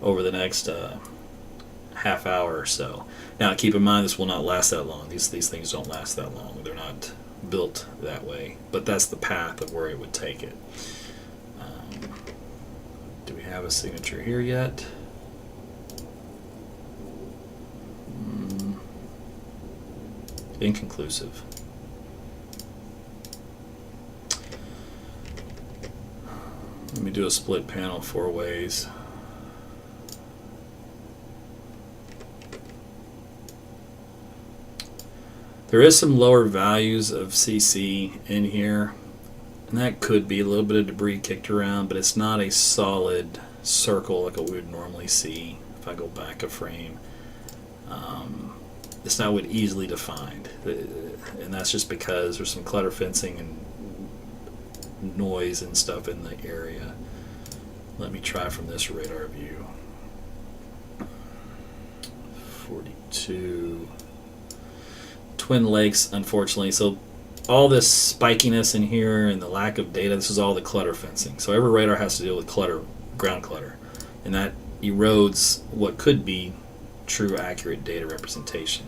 over the next half hour or so. Now keep in mind this will not last that long. These things don't last that long. They're not built that way, but that's the path of where it would take it. Do we have a signature here yet? Inconclusive. Let me do a split panel 4 ways. There is some lower values of CC in here, and that could be a little bit of debris kicked around, but it's not a solid circle like what we would normally see if I go back a frame. It's not what easily defined, and that's just because there's some clutter fencing and noise and stuff in the area. Let me try from this radar view. 42 Twin Lakes, unfortunately. So all this spikiness in here and the lack of data, this is all the clutter fencing. So every radar has to deal with clutter, ground clutter, and that erodes what could be true, accurate data representation.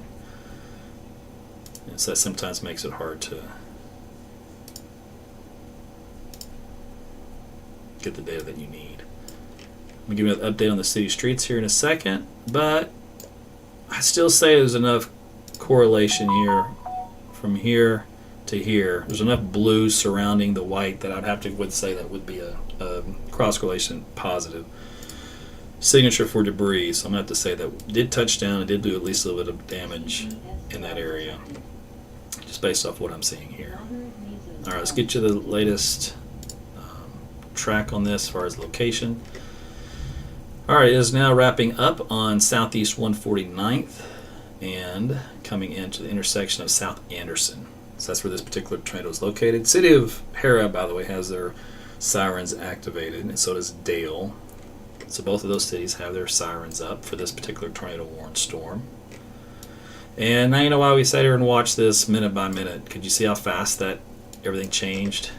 And so that sometimes makes it hard to get the data that you need. I'm going to give you an update on the city streets here in a second, but I still say there's enough correlation here from here to here. There's enough blue surrounding the white that I'd have to would say that would be a cross correlation positive signature for debris. So I'm going to have to say that it did touch down. It did do at least a little bit of damage in that area, just based off what I'm seeing here. All right, let's get you the latest track on this as far as location. All right, it is now wrapping up on Southeast 149th and coming into the intersection of South Anderson. So that's where this particular tornado is located. City of Hera, by the way, has their sirens activated, and so does Dale. So both of those cities have their sirens up for this particular tornado warned storm. And now you know why we sat here and watched this minute by minute. Could you see how fast that everything changed?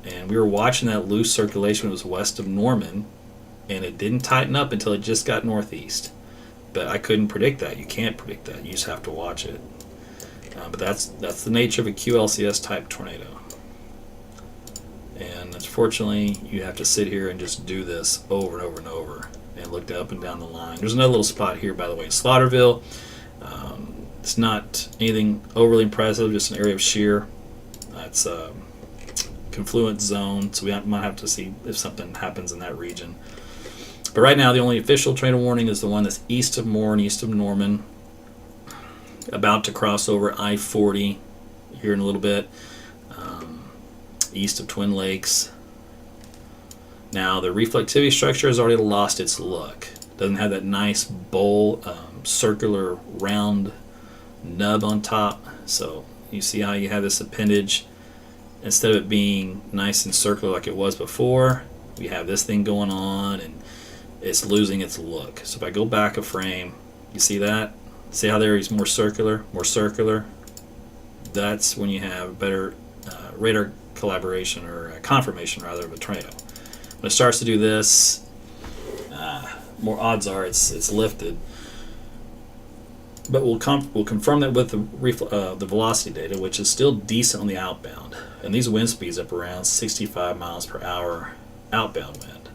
And we were watching that loose circulation. It was west of Norman, and it didn't tighten up until it just got northeast. But I couldn't predict that. You can't predict that. You just have to watch it. But that's the nature of a QLCS type tornado. And unfortunately, you have to sit here and just do this over and over and over and look up and down the line. There's another little spot here, by the way, in Slaughterville. It's not anything overly impressive, just an area of shear. It's a confluent zone, so we might have to see if something happens in that region. But right now, the only official tornado warning is the one that's east of Moore and east of Norman, about to cross over I-40 here in a little bit, east of Twin Lakes. Now, the reflectivity structure has already lost its look. Doesn't have that nice bowl, circular, round nub on top. So you see how you have this appendage. Instead of it being nice and circular like it was before, we have this thing going on, and it's losing its look. So if I go back a frame, you see that? See how there he's more circular, more circular? That's when you have better radar collaboration, or confirmation rather, of a tornado. When it starts to do this, more odds are it's lifted. But we'll confirm that with the velocity data, which is still decent on the outbound. And these wind speeds up around 65 miles per hour outbound wind.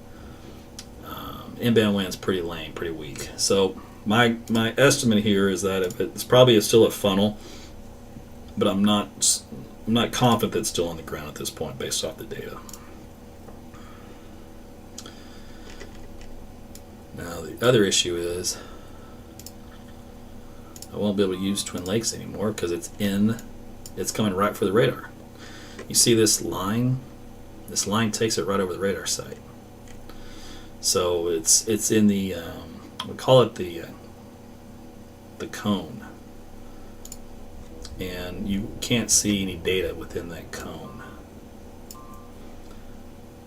Inbound wind's pretty lame, pretty weak. So my estimate here is that if it's probably still a funnel, but I'm not confident that it's still on the ground at this point based off the data. Now the other issue is I won't be able to use Twin Lakes anymore because it's coming right for the radar. You see this line? This line takes it right over the radar site. So it's in the we call it the cone, and you can't see any data within that cone.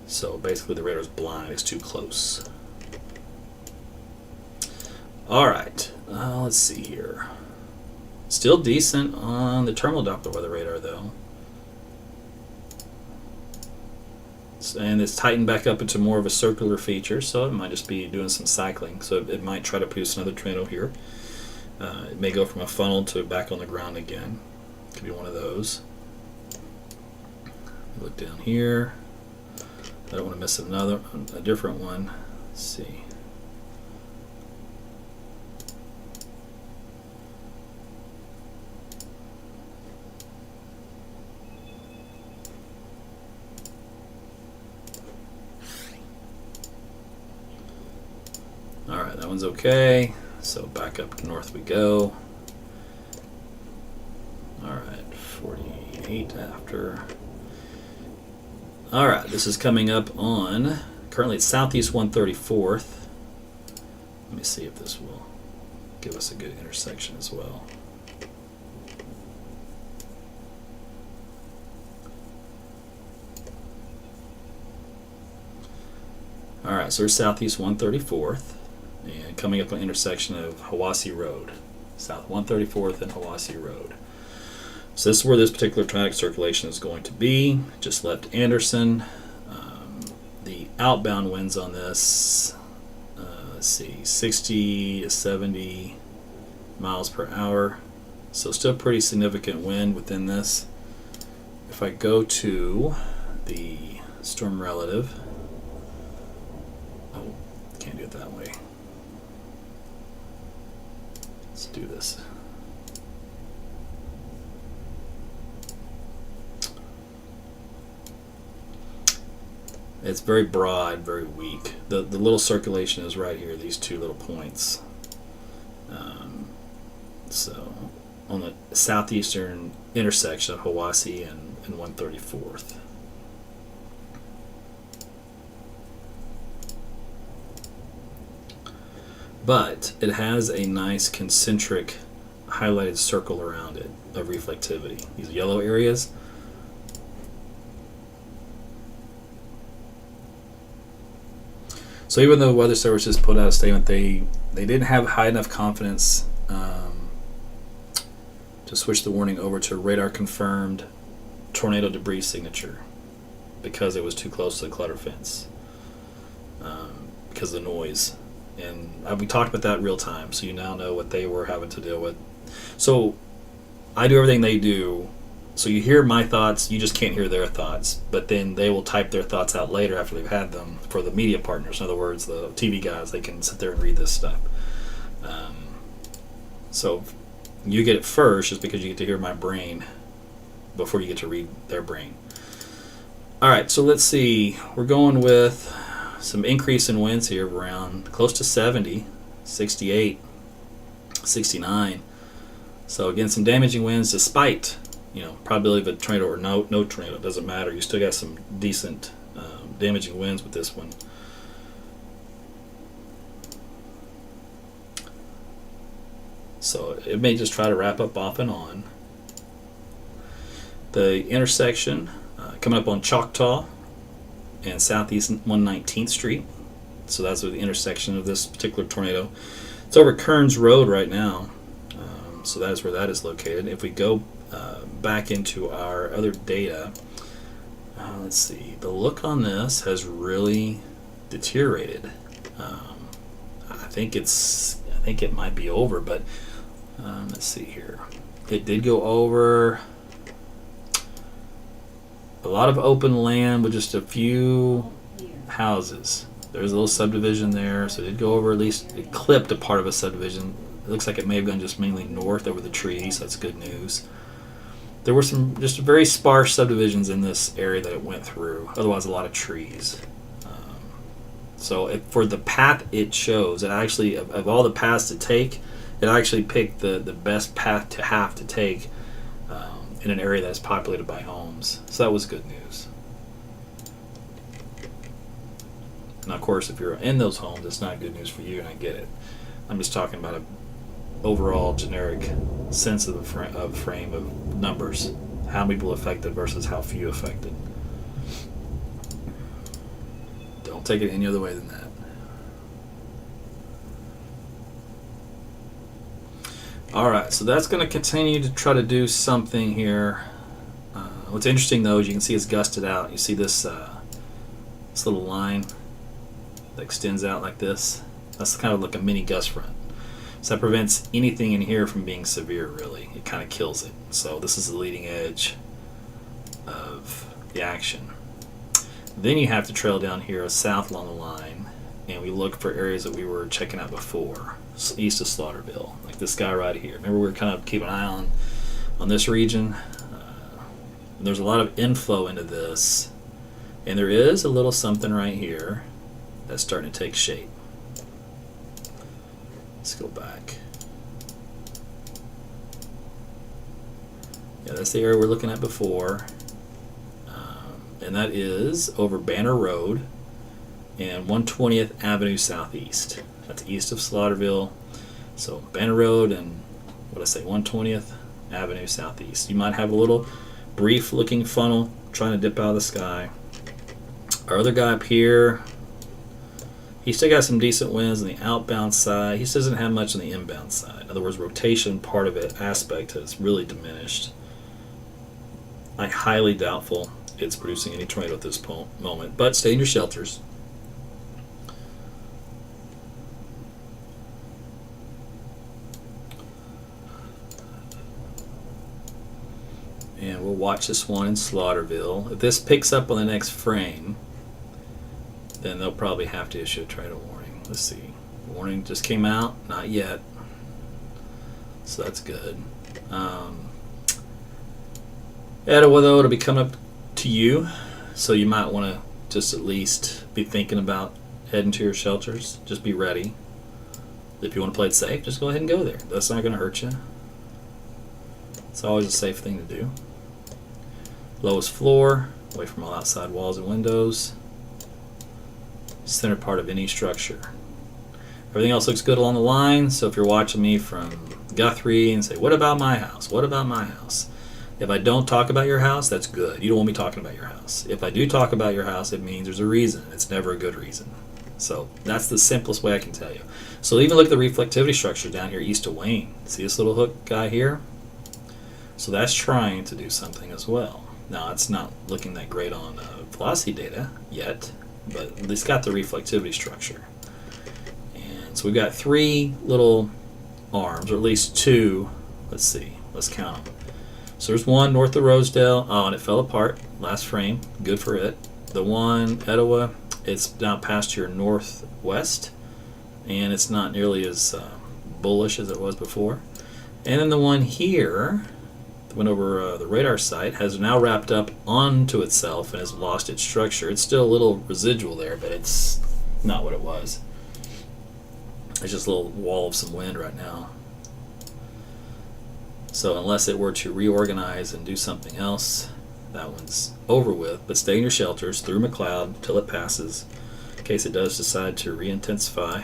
So basically, the radar's blind; it's too close. All right, let's see here. Still decent on the terminal Doppler weather radar, though. And it's tightened back up into more of a circular feature, so it might just be doing some cycling. So it might try to produce another tornado here. It may go from a funnel to back on the ground again. Could be one of those. Look down here. I don't want to miss a different one. Let's see. Alright, that one's okay. So back up north we go. Alright, 48 after. Alright, this is coming up on, currently it's southeast 134th. Let me see if this will give us a good intersection as well. Alright, so we're southeast 134th. And coming up on the intersection of Hiwassee Road, South 134th and Hiwassee Road. So this is where this particular tornadic circulation is going to be. Just left Anderson. The outbound winds on this, let's see, 60 to 70 miles per hour. So still pretty significant wind within this. If I go to the storm relative, oh, can't do it that way. Let's do this. It's very broad, very weak. The little circulation is right here, these two little points. So on the southeastern intersection of Hiwassee and 134th. But it has a nice concentric highlighted circle around it of reflectivity. These yellow areas. So even though Weather Services put out a statement, they didn't have high enough confidence to switch the warning over to radar confirmed tornado debris signature because it was too close to the clutter fence, because of the noise. And we talked about that real time, so you now know what they were having to deal with. So I do everything they do. So you hear my thoughts, you just can't hear their thoughts. But then they will type their thoughts out later after they've had them for the media partners. In other words, the TV guys, they can sit there and read this stuff. So you get it first just because you get to hear my brain before you get to read their brain. All right, so let's see. We're going with some increase in winds here around close to 70, 68, 69. So again, some damaging winds despite, probability of a tornado or no tornado. It doesn't matter. You still got some decent damaging winds with this one. So it may just try to wrap up off and on. The intersection coming up on Choctaw and Southeast 119th Street. So that's the intersection of this particular tornado. It's over Kearns Road right now. So that is where that is located. If we go back into our other data, let's see. The look on this has really deteriorated. I think it might be over, but let's see here. It did go over a lot of open land with just a few houses. There's a little subdivision there, so it did go over, at least it clipped a part of a subdivision. It looks like it may have gone just mainly north over the trees. That's good news. There were some just very sparse subdivisions in this area that it went through. Otherwise, a lot of trees. So for the path it shows, it actually, of all the paths to take, it actually picked the best path to have to take in an area that's populated by homes. So that was good news. Now, of course, if you're in those homes, it's not good news for you, and I get it. I'm just talking about an overall generic sense of the frame of numbers. How many people affected versus how few affected. Don't take it any other way than that. Alright, so that's going to continue to try to do something here. What's interesting though is you can see it's gusted out. You see this little line that extends out like this. That's kind of like a mini gust front. So that prevents anything in here from being severe, really. It kind of kills it. So this is the leading edge of the action. Then you have to trail down here south along the line, and we look for areas that we were checking out before, east of Slaughterville, like this guy right here. Remember, we were kind of keeping an eye on this region. There's a lot of inflow into this, and there is a little something right here that's starting to take shape. Let's go back. Yeah, that's the area we're looking at before. And that is over Banner Road and 120th Avenue Southeast. That's east of Slaughterville. So Banner Road and, 120th Avenue Southeast. You might have a little brief looking funnel trying to dip out of the sky. Our other guy up here, he still got some decent winds on the outbound side. He still doesn't have much on the inbound side. In other words, rotation part of it, aspect has really diminished. I highly doubtful it's producing any tornado at this moment, but stay in your shelters. And we'll watch this one in Slaughterville. If this picks up on the next frame, then they'll probably have to issue a tornado warning. Let's see. Warning just came out. Not yet. So that's good. Though, it'll be coming up to you, so you might want to just at least be thinking about heading to your shelters. Just be ready. If you want to play it safe, just go ahead and go there. That's not going to hurt you. It's always a safe thing to do. Lowest floor, away from all outside walls and windows. Center part of any structure. Everything else looks good along the line. So if you're watching me from Guthrie and say, what about my house? What about my house? If I don't talk about your house, that's good. You don't want me talking about your house. If I do talk about your house, it means there's a reason. It's never a good reason. So that's the simplest way I can tell you. So even look at the reflectivity structure down here east of Wayne. See this little hook guy here? So that's trying to do something as well. Now it's not looking that great on velocity data yet, but at least got the reflectivity structure. And so we've got 3 little arms, or at least 2. Let's see. Let's count them. So there's one north of Rosedale. Oh, and it fell apart. Last frame. Good for it. The one, Etowah, it's now past your northwest, and it's not nearly as bullish as it was before. And then the one here, that went over the radar site, has now wrapped up onto itself and has lost its structure. It's still a little residual there, but it's not what it was. It's just a little wall of some wind right now. So unless it were to reorganize and do something else, that one's over with. But stay in your shelters through McLeod until it passes, in case it does decide to re-intensify.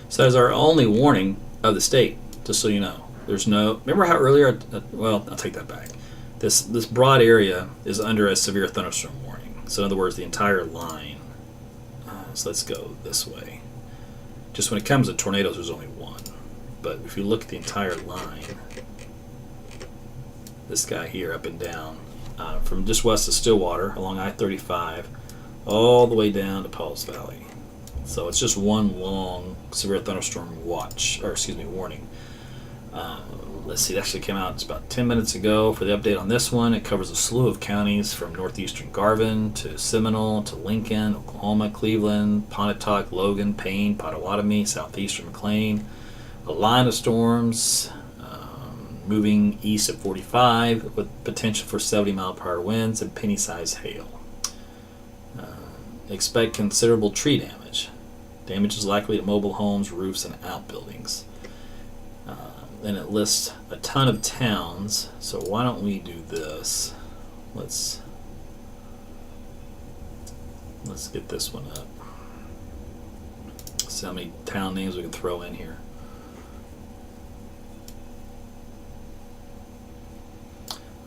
So that is our only warning of the state, just so you know. There's no, remember how earlier, well, I'll take that back. This broad area is under a severe thunderstorm warning. So in other words, the entire line. So let's go this way. Just when it comes to tornadoes, there's only one. But if you look at the entire line, this guy here up and down, from just west of Stillwater along I-35, all the way down to Pauls Valley. So it's just one long severe thunderstorm warning. Let's see, it actually came out just about 10 minutes ago for the update on this one. It covers a slew of counties from northeastern Garvin to Seminole to Lincoln, Oklahoma, Cleveland, Pontotoc, Logan, Payne, Potawatomi, southeastern McLean. A line of storms moving east at 45 with potential for 70-mile-per-hour winds and penny-sized hail. Expect considerable tree damage. Damage is likely to mobile homes, roofs, and outbuildings. Then it lists a ton of towns, so why don't we do this? Let's get this one up. See how many town names we can throw in here.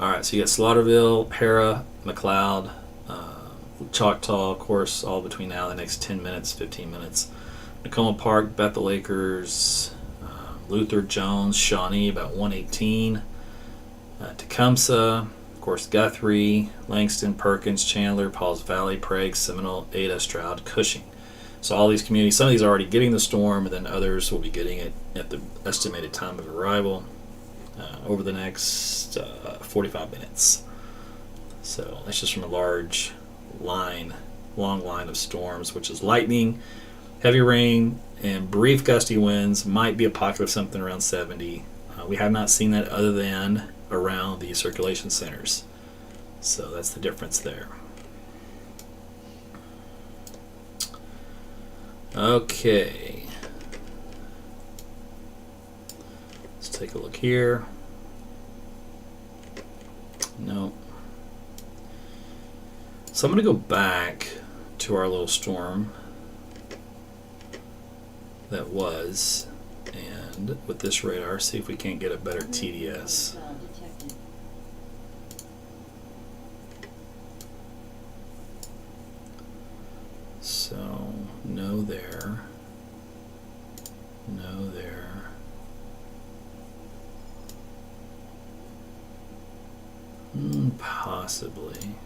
Alright, so you got Slaughterville, Hara, McLeod, Choctaw, of course, all between now and the next 10 minutes, 15 minutes. Tacoma Park, Bethel Acres, Luther, Jones, Shawnee, about 118. Tecumseh, of course, Guthrie, Langston, Perkins, Chandler, Pauls Valley, Prague, Seminole, Ada, Stroud, Cushing. So all these communities, some of these are already getting the storm, and then others will be getting it at the estimated time of arrival over the next 45 minutes. So that's just from a long line of storms, which is lightning, heavy rain, and brief gusty winds. Might be a pocket of something around 70. We have not seen that other than around the circulation centers. So that's the difference there. Okay. Let's take a look here. No. So I'm going to go back to our little storm that was, and with this radar, see if we can't get a better TDS. So, no there. No there. Possibly.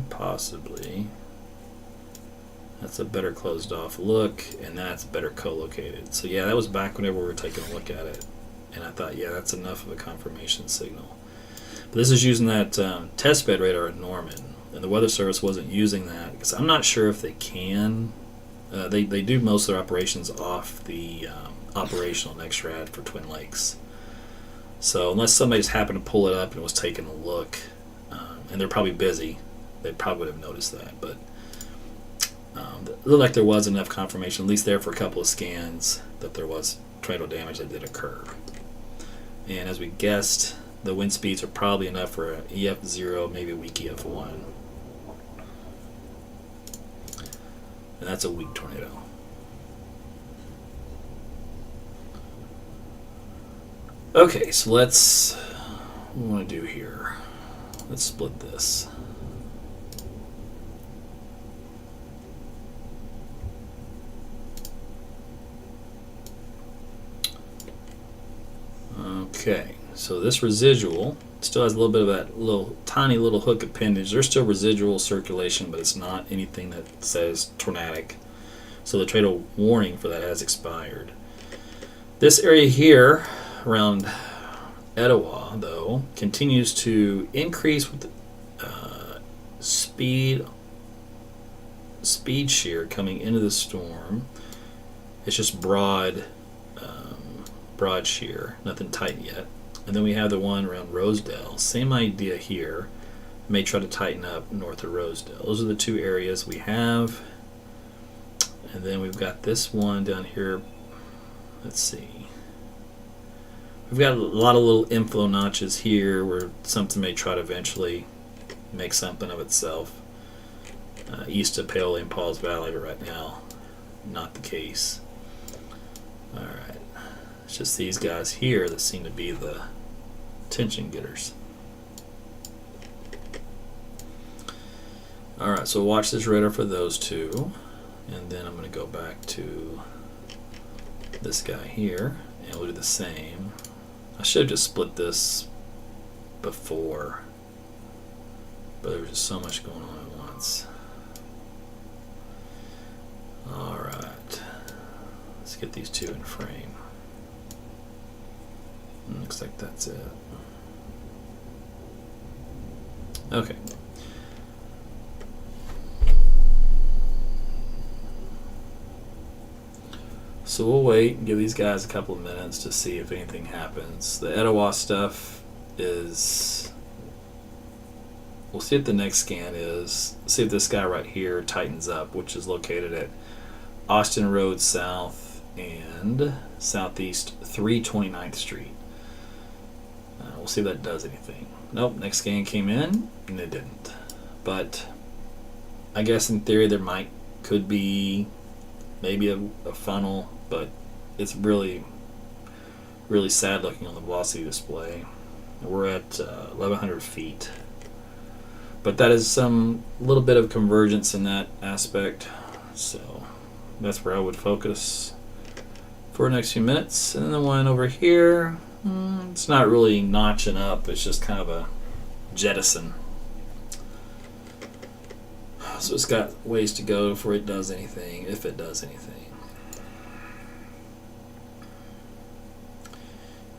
Possibly. That's a better closed off look, and that's better co-located. So yeah, that was back whenever we were taking a look at it, and I thought, yeah, that's enough of a confirmation signal. But this is using that test bed radar at Norman, and the Weather Service wasn't using that because I'm not sure if they can. They do most of their operations off the operational NextRad for Twin Lakes. So unless somebody's happened to pull it up and was taking a look, and they're probably busy, they probably would have noticed that. But it looked like there was enough confirmation, at least there for a couple of scans, that there was tornado damage that did occur. And as we guessed, the wind speeds are probably enough for an EF0, maybe a weak EF1. And that's a weak tornado. Okay, so what we want to do here. Let's split this. Okay, so this residual still has a little bit of that tiny little hook appendage. There's still residual circulation, but it's not anything that says tornadic. So the tornado warning for that has expired. This area here around Etowah, though, continues to increase with speed shear coming into the storm. It's just broad shear, nothing tight yet. And then we have the one around Rosedale. Same idea here. May try to tighten up north of Rosedale. Those are the two areas we have. And then we've got this one down here. Let's see. We've got a lot of little inflow notches here where something may try to eventually make something of itself. East of Paoli and Paul's Valley, but right now, not the case. Alright. It's just these guys here that seem to be the tension getters. Alright, so watch this radar for those two. And then I'm going to go back to this guy here, and we'll do the same. I should have just split this before, but there was just so much going on at once. Alright, let's get these two in frame. Looks like that's it. Okay. So we'll wait and give these guys a couple of minutes to see if anything happens. The Etowah stuff is... We'll see what the next scan is. See if this guy right here tightens up, which is located at Austin Road South and Southeast 329th Street. We'll see if that does anything. Nope, next scan came in and it didn't. But I guess in theory there could be maybe a funnel, but it's really sad looking on the velocity display. We're at 1,100 feet. But that is some little bit of convergence in that aspect. So that's where I would focus for the next few minutes. And then the one over here, it's not really notching up. It's just kind of a jettison. So it's got ways to go before it does anything, if it does anything.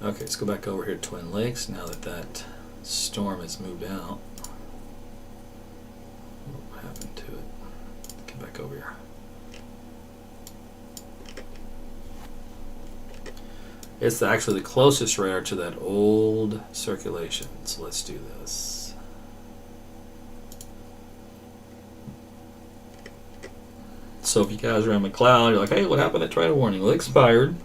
Okay, let's go back over here to Twin Lakes now that that storm has moved out. What happened to it? Get back over here. It's actually the closest radar to that old circulation. So let's do this. So if you guys are in McLeod, you're like, hey, what happened to that tornado warning? Well, it expired.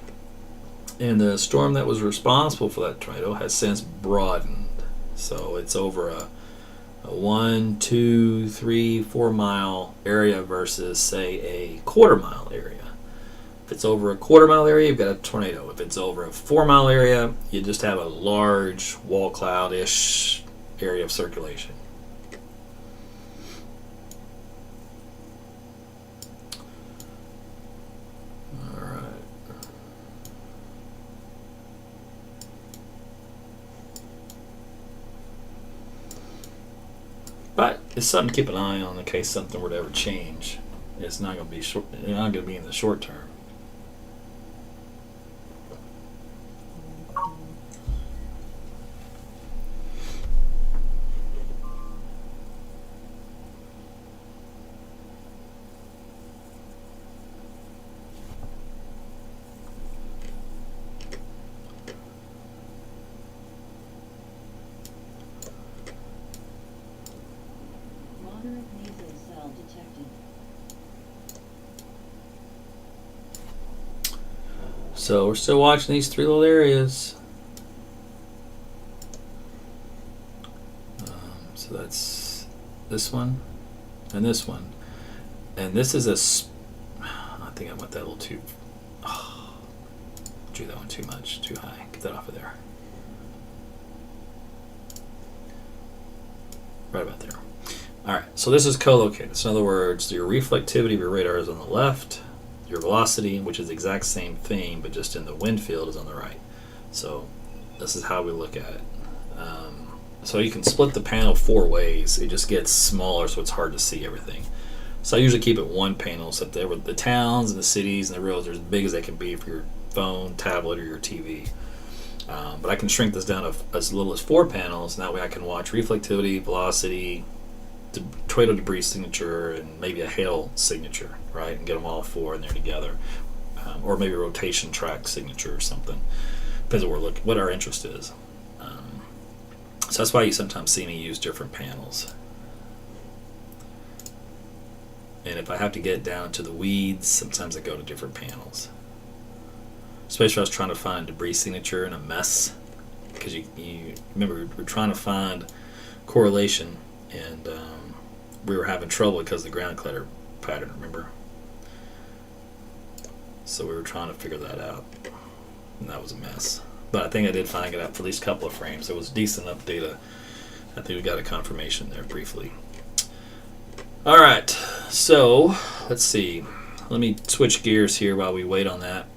And the storm that was responsible for that tornado has since broadened. So it's over a 1, 2, 3, 4 mile area versus, say, a quarter-mile area. If it's over a quarter-mile area, you've got a tornado. If it's over a 4-mile area, you just have a large wall cloud-ish area of circulation. But it's something to keep an eye on in case something were to ever change. It's not going to be short. It's not going to be in the short term. Moderate nasal cell detected. So we're still watching these three little areas. So that's this one and this one. And this is I think I went that a little too, drew that one too much, too high. Get that off of there. Right about there. All right, so this is co-located. So in other words, your reflectivity of your radar is on the left, your velocity, which is the exact same thing, but just in the wind field, is on the right. So this is how we look at it. So you can split the panel 4 ways. It just gets smaller, so it's hard to see everything. So I usually keep it one panel, so that the towns and the cities and the roads are as big as they can be for your phone, tablet, or your TV. But I can shrink this down to as little as 4 panels, and that way I can watch reflectivity, velocity, tornado debris signature, and maybe a hail signature, right? And get them all 4 in there together. Or maybe a rotation track signature or something. Depends on what our interest is. So that's why you sometimes see me use different panels. And if I have to get down to the weeds, sometimes I go to different panels. Especially if I was trying to find debris signature in a mess. Because you remember, we're trying to find correlation, and we were having trouble because of the ground clutter pattern, remember? So we were trying to figure that out. And that was a mess. But I think I did find it out for at least a couple of frames. It was decent enough data. I think we got a confirmation there briefly. All right, so let's see. Let me switch gears here while we wait on that.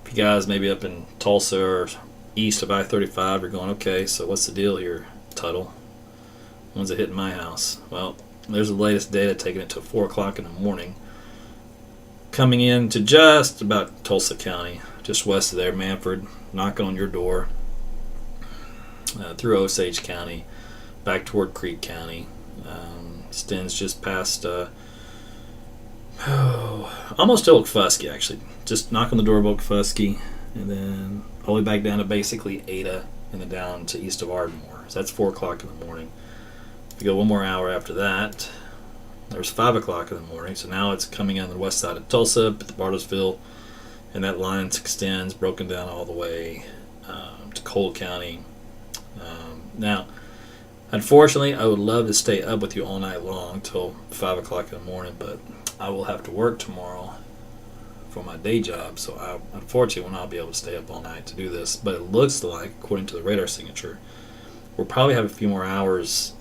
If you guys maybe up in Tulsa or east of I-35 are going, okay, so what's the deal here, Tuttle? When's it hitting my house? Well, there's the latest data taking it to 4 o'clock in the morning. Coming in to just about Tulsa County, just west of there, Manford, knocking on your door, through Osage County, back toward Creek County. Extends just past, almost to Okfuskee, actually. Just knock on the door of Okfuskee, and then all the way back down to basically Ada, and then down to east of Ardmore. So that's 4 o'clock in the morning. If you go one more hour after that, there's 5 o'clock in the morning. So now it's coming on the west side of Tulsa, at the Bartlesville, and that line extends, broken down all the way to Cole County. Now, unfortunately, I would love to stay up with you all night long till 5 o'clock in the morning, but I will have to work tomorrow for my day job, so unfortunately will not be able to stay up all night to do this. But it looks like, according to the radar signature, we'll probably have a few more hours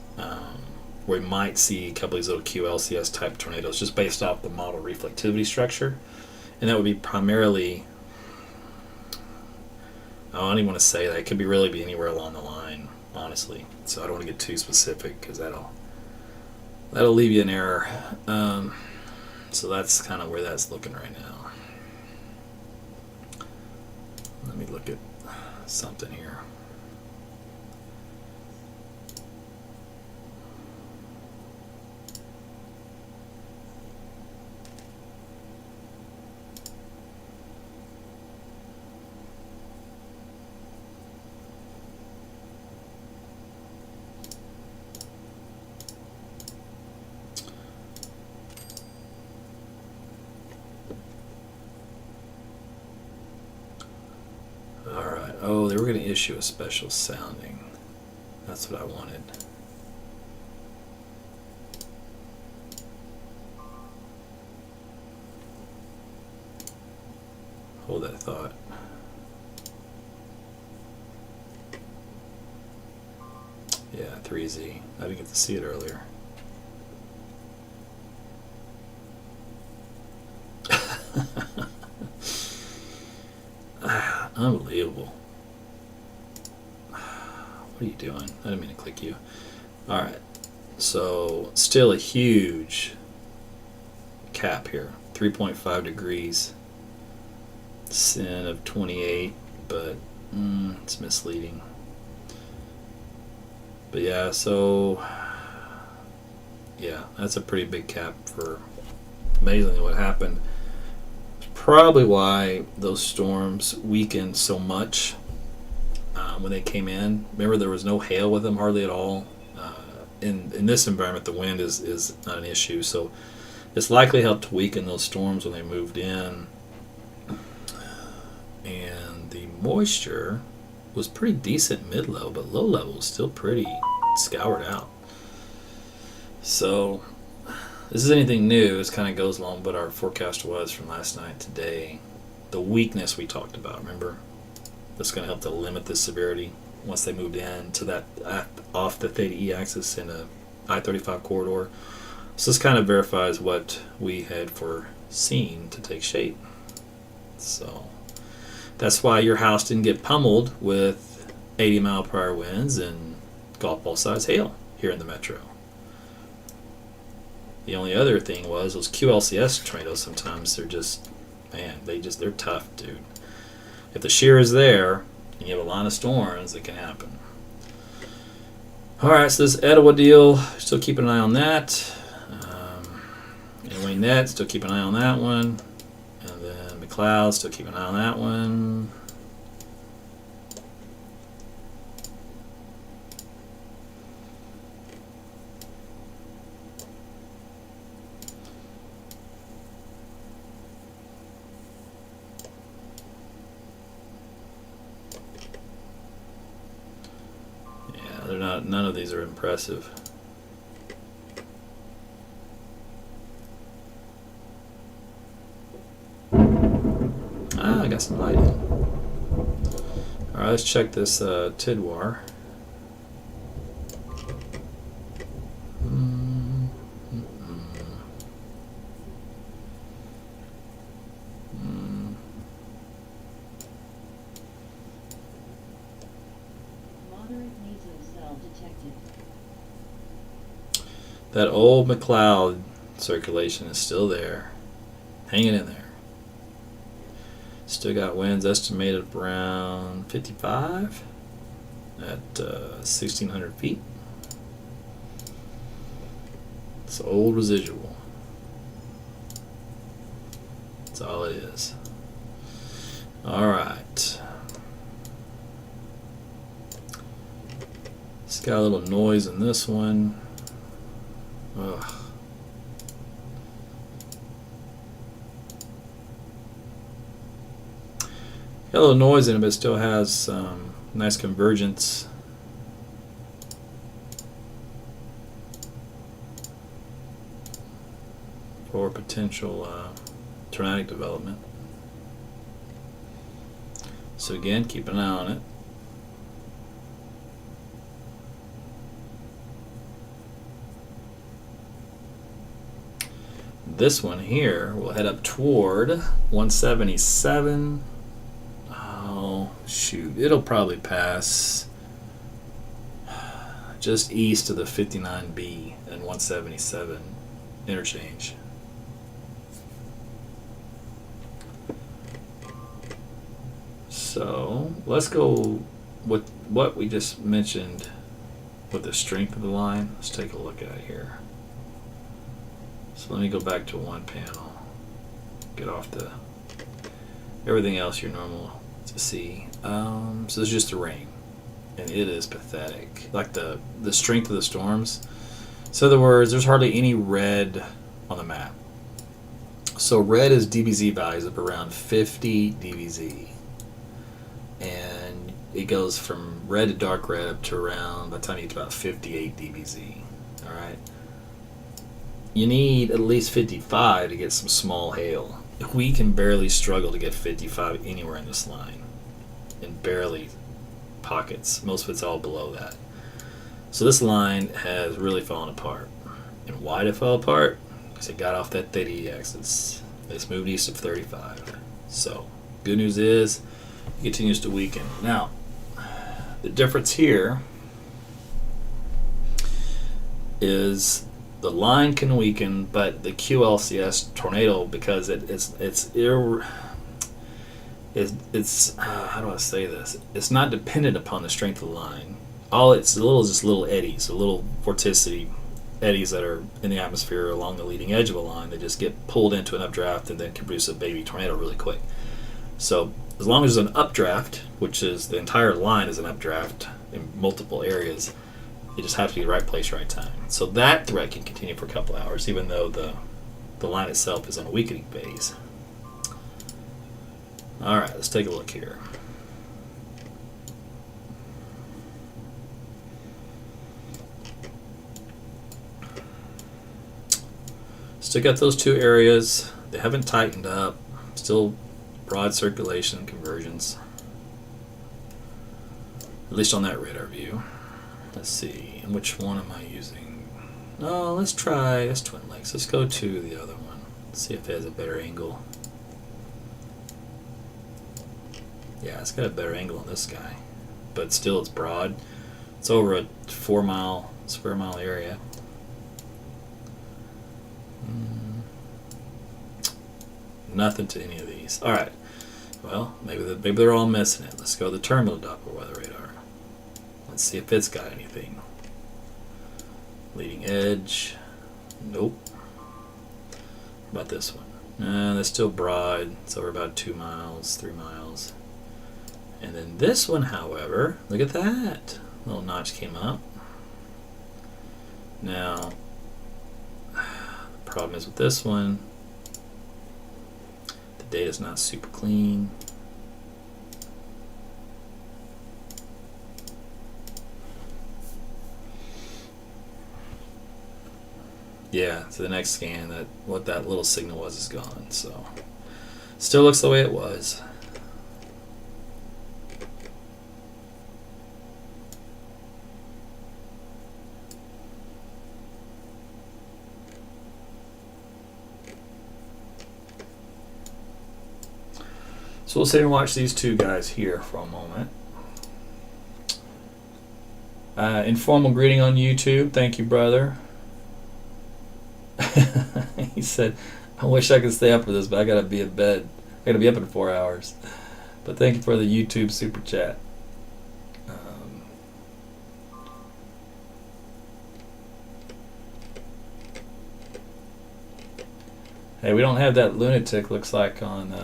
where we might see a couple of these little QLCS type tornadoes just based off the model reflectivity structure. And that would be primarily, I don't even want to say that. It could really be anywhere along the line, honestly. So I don't want to get too specific because that'll leave you in error. So that's kind of where that's looking right now. Let me look at something here. Oh, they were going to issue a special sounding. That's what I wanted. Hold that thought. Yeah, 3Z. I didn't get to see it earlier. Unbelievable. What are you doing? I didn't mean to click you. Alright, so still a huge cap here. 3.5 degrees. Sin of 28, but it's misleading. But yeah, so yeah, that's a pretty big cap for amazingly what happened. Probably why those storms weakened so much when they came in. Remember, there was no hail with them hardly at all. in this environment, the wind is not an issue. So it's likely helped weaken those storms when they moved in. And the moisture was pretty decent mid-level, but low level was still pretty scoured out. So this is anything new. This kind of goes along with what our forecast was from last night today. The weakness we talked about, remember? That's going to help to limit the severity once they moved in to that off the theta E axis in a I-35 corridor. So this kind of verifies what we had foreseen to take shape. So that's why your house didn't get pummeled with 80-mile-per-hour winds and golf ball size hail here in the metro. The only other thing was those QLCS tornadoes. Sometimes they're just, man, they're tough, dude. If the shear is there and you have a line of storms, it can happen. All right, so this Etowah deal, still keeping an eye on that. Anyway, Net, still keep an eye on that one. And then McLeod, still keep an eye on that one. Yeah, they're not. None of these are impressive. I got some light in. Alright, let's check this Tidwar. Moderate mesocell detected. That old McLeod circulation is still there, hanging in there. Still got winds estimated around 55 at 1,600 feet. It's old residual. That's all it is. All right. It's got a little noise in this one. Ugh. Got a little noise in it, but it still has nice convergence. For potential tornadic development. So again, keep an eye on it. This one here will head up toward 177. Oh, shoot. It'll probably pass just east of the 59B and 177 interchange. So let's go with what we just mentioned with the strength of the line. Let's take a look at it here. So let me go back to one panel. Get off the everything else you're normal to see. So this is just the rain, and it is pathetic. Like the strength of the storms. So in other words, there's hardly any red on the map. So red is DBZ values of around 50 DBZ. And it goes from red to dark red up to around, by the time you get to about 58 DBZ. Alright? You need at least 55 to get some small hail. We can barely struggle to get 55 anywhere in this line. And barely pockets. Most of it's all below that. So this line has really fallen apart. And why did it fall apart? Because it got off that theta E axis. It's moved east of 35. So, good news is, it continues to weaken. Now, the difference here is the line can weaken, but the QLCS tornado, because it's how do I say this? It's not dependent upon the strength of the line. All it's just little eddies, little vorticity eddies that are in the atmosphere along the leading edge of a line that just get pulled into an updraft and then can produce a baby tornado really quick. So as long as there's an updraft, which is the entire line is an updraft in multiple areas, You just have to be in the right place, right time. So that threat can continue for a couple hours, even though the line itself is on a weakening phase. All right, let's take a look here. Still got those two areas. They haven't tightened up. Still broad circulation convergence. At least on that radar view. Let's see. And which one am I using? No, let's try this Twin Lakes. Let's go to the other one. See if it has a better angle. Yeah, it's got a better angle on this guy. But still, it's broad. It's over a 4 square mile area. Nothing to any of these. All right. Well, maybe they're all missing it. Let's go to the terminal Doppler weather radar. Let's see if it's got anything. Leading edge. Nope. How about this one? That's still broad. It's over about 2 miles, 3 miles. And then this one, however, look at that. Little notch came up. Now, the problem is with this one, the data's not super clean. Yeah, so the next scan, what that little signal was is gone. So, still looks the way it was. So we'll sit and watch these two guys here for a moment. Informal greeting on YouTube. Thank you, brother. He said, I wish I could stay up for this, but I gotta be in bed. I gotta be up in 4 hours. But thank you for the YouTube super chat. Hey, we don't have that lunatic, looks like, on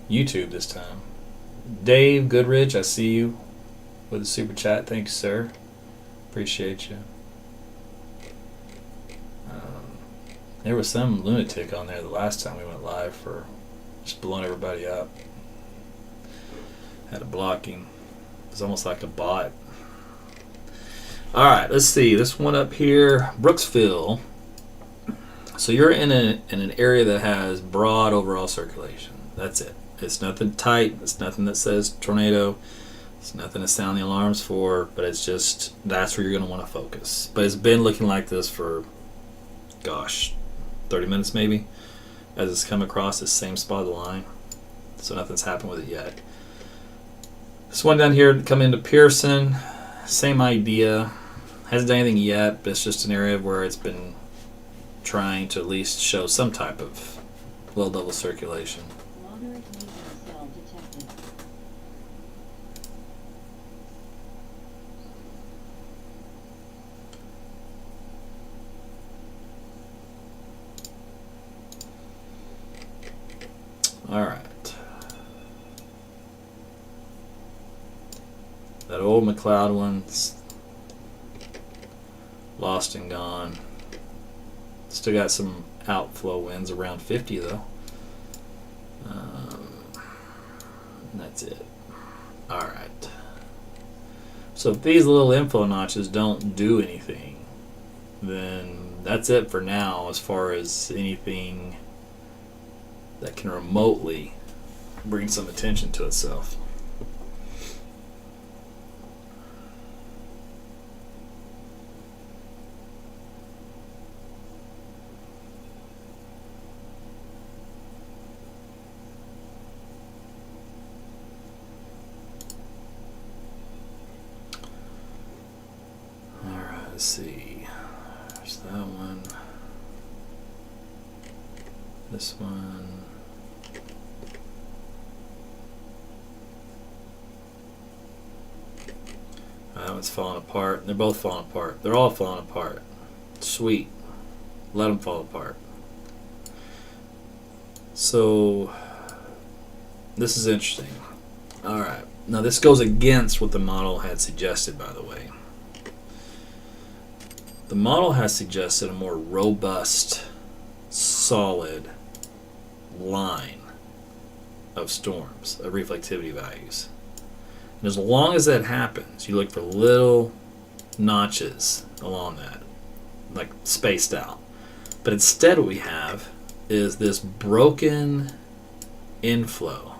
YouTube this time. Dave Goodrich, I see you with a super chat. Thanks, sir. Appreciate you. There was some lunatic on there the last time we went live for just blowing everybody up. Had a blocking. It was almost like a bot. All right, let's see. This one up here, Brooksville. So you're in an area that has broad overall circulation. That's it. It's nothing tight. It's nothing that says tornado. It's nothing to sound the alarms for. But it's just, that's where you're going to want to focus. But it's been looking like this for, gosh, 30 minutes maybe, as it's come across this same spot of the line. So nothing's happened with it yet. This one down here coming into Pearson, same idea. Hasn't done anything yet, but it's just an area where it's been trying to at least show some type of low level circulation. Moderate nasal cell detected. All right. That old McLeod one's lost and gone. Still got some outflow winds around 50 though. That's it. All right. So if these little info notches don't do anything, then that's it for now as far as anything that can remotely bring some attention to itself. Let's see. There's that one. This one. That one's falling apart. They're both falling apart. They're all falling apart. Sweet. Let them fall apart. So, this is interesting. Alright. Now, this goes against what the model had suggested, by the way. The model has suggested a more robust, solid line of storms, of reflectivity values. And as long as that happens, you look for little notches along that, like spaced out. But instead what we have is this broken inflow,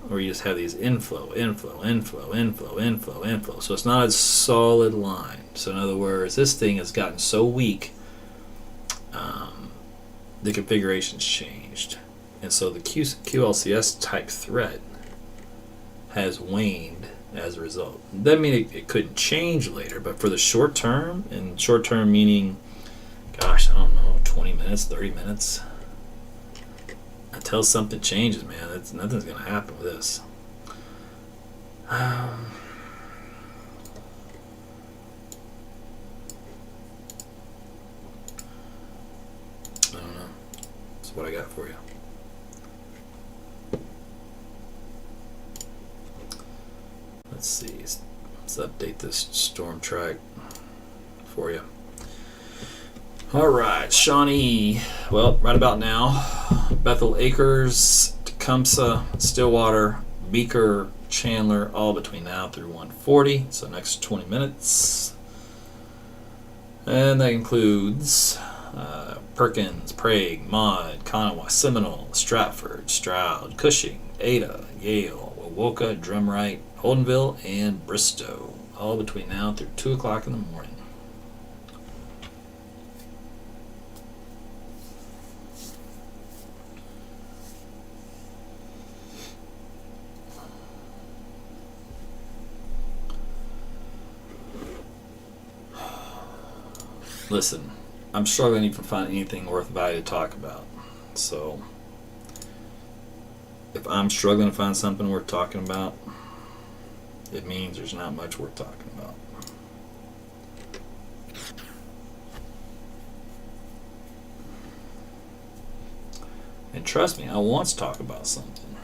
where you just have these inflow. So it's not a solid line. So in other words, this thing has gotten so weak, the configuration's changed. And so the QLCS type threat has waned as a result. Doesn't mean it couldn't change later, but for the short term, and short term meaning, gosh, I don't know, 20 minutes, 30 minutes, until something changes, man, nothing's going to happen with this. I don't know. That's what I got for you. Let's see. Let's update this storm track for you. All right, Shawnee. Well, right about now, Bethel Acres, Tecumseh, Stillwater, Beaker, Chandler, all between now through 1:40. So next 20 minutes, and that includes Perkins, Prague, Maud, Kanawha, Seminole, Stratford, Stroud, Cushing, Ada, Yale, Wovoka, Drumright, Holdenville, and Bristow, all between now through 2 o'clock in the morning. Listen, I'm struggling to even find anything worth value to talk about. So, if I'm struggling to find something worth talking about, it means there's not much worth talking about. And trust me, I want to talk about something.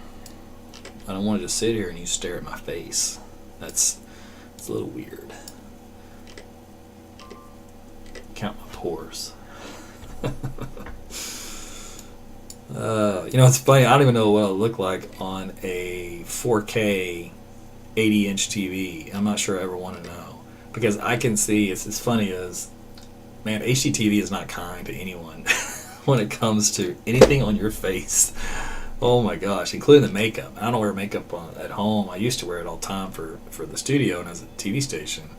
I don't want to just sit here and you stare at my face. It's a little weird. Count my pores. It's funny. I don't even know what it'll look like on a 4K 80-inch TV. I'm not sure I ever want to know, because I can see. It's as funny as, man, HDTV is not kind to anyone when it comes to anything on your face. Oh my gosh, including the makeup. I don't wear makeup at home. I used to wear it all the time for the studio and as a TV station.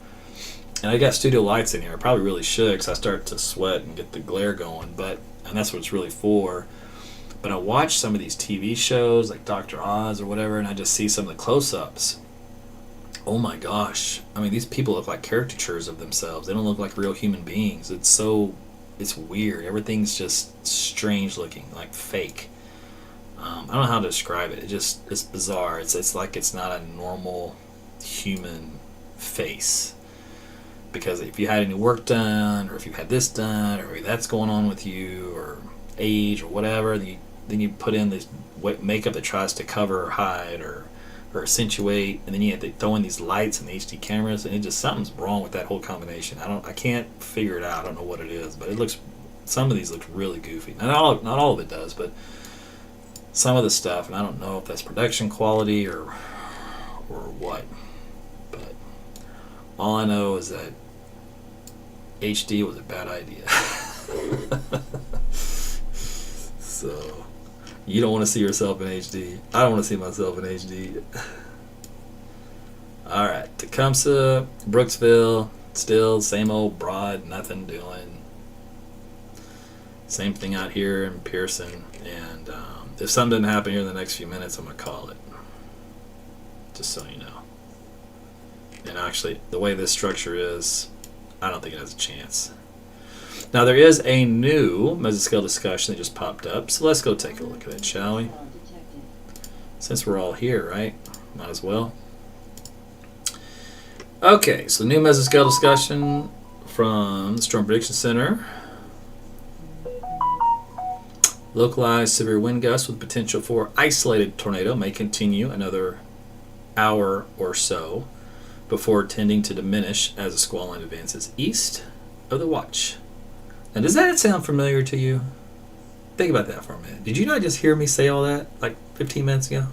And I got studio lights in here. I probably really should, because I start to sweat and get the glare going. And that's what it's really for. But I watch some of these TV shows like Dr. Oz or whatever, and I just see some of the close-ups. Oh my gosh. I mean, these people look like caricatures of themselves. They don't look like real human beings. It's weird. Everything's just strange looking, like fake. I don't know how to describe it. It's bizarre. It's like it's not a normal human face. Because if you had any work done, or if you had this done, or that's going on with you, or age, or whatever, then you put in this makeup that tries to cover or hide or accentuate, and then you have to throw in these lights and the HD cameras, and something's wrong with that whole combination. I can't figure it out. I don't know what it is, but some of these look really goofy. Not all of it does, but some of the stuff, and I don't know if that's production quality or what. But all I know is that HD was a bad idea. So, you don't want to see yourself in HD. I don't want to see myself in HD. Alright, Tecumseh, Brooksville, still same old broad, nothing doing. Same thing out here in Pearson. And if something doesn't happen here in the next few minutes, I'm going to call it. Just so you know. And actually, the way this structure is, I don't think it has a chance. Now, there is a new mesoscale discussion that just popped up, so let's go take a look at it, shall we? Since we're all here, right? Might as well. Okay, so new mesoscale discussion from the Storm Prediction Center. Localized severe wind gusts with potential for isolated tornado may continue another hour or so before tending to diminish as the squall line advances east. of the watch. Now, does that sound familiar to you? Think about that for a minute. Did you not just hear me say all that like 15 minutes ago?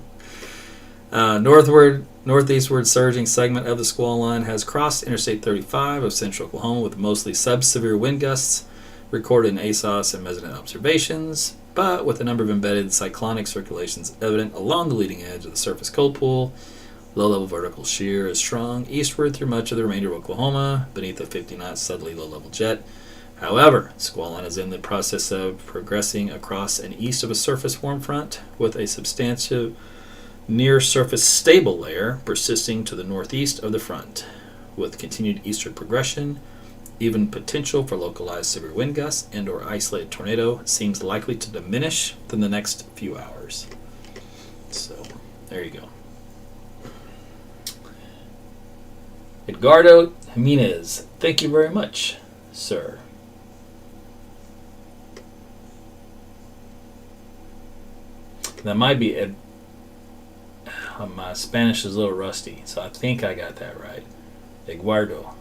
Northeastward surging segment of the squall line has crossed Interstate 35 of central Oklahoma with mostly sub-severe wind gusts recorded in ASOS and Measurement observations, but with a number of embedded cyclonic circulations evident along the leading edge of the surface cold pool. Low-level vertical shear is strong eastward through much of the remainder of Oklahoma beneath a 50-knot southerly low-level jet. However, squall line is in the process of progressing across and east of a surface warm front with a substantive near-surface stable layer persisting to the northeast of the front. With continued eastward progression, even potential for localized severe wind gusts and or isolated tornado seems likely to diminish within the next few hours. So, there you go. Edgardo Jimenez, thank you very much, sir. That might be Ed. My Spanish is a little rusty, so I think I got that right. Eduardo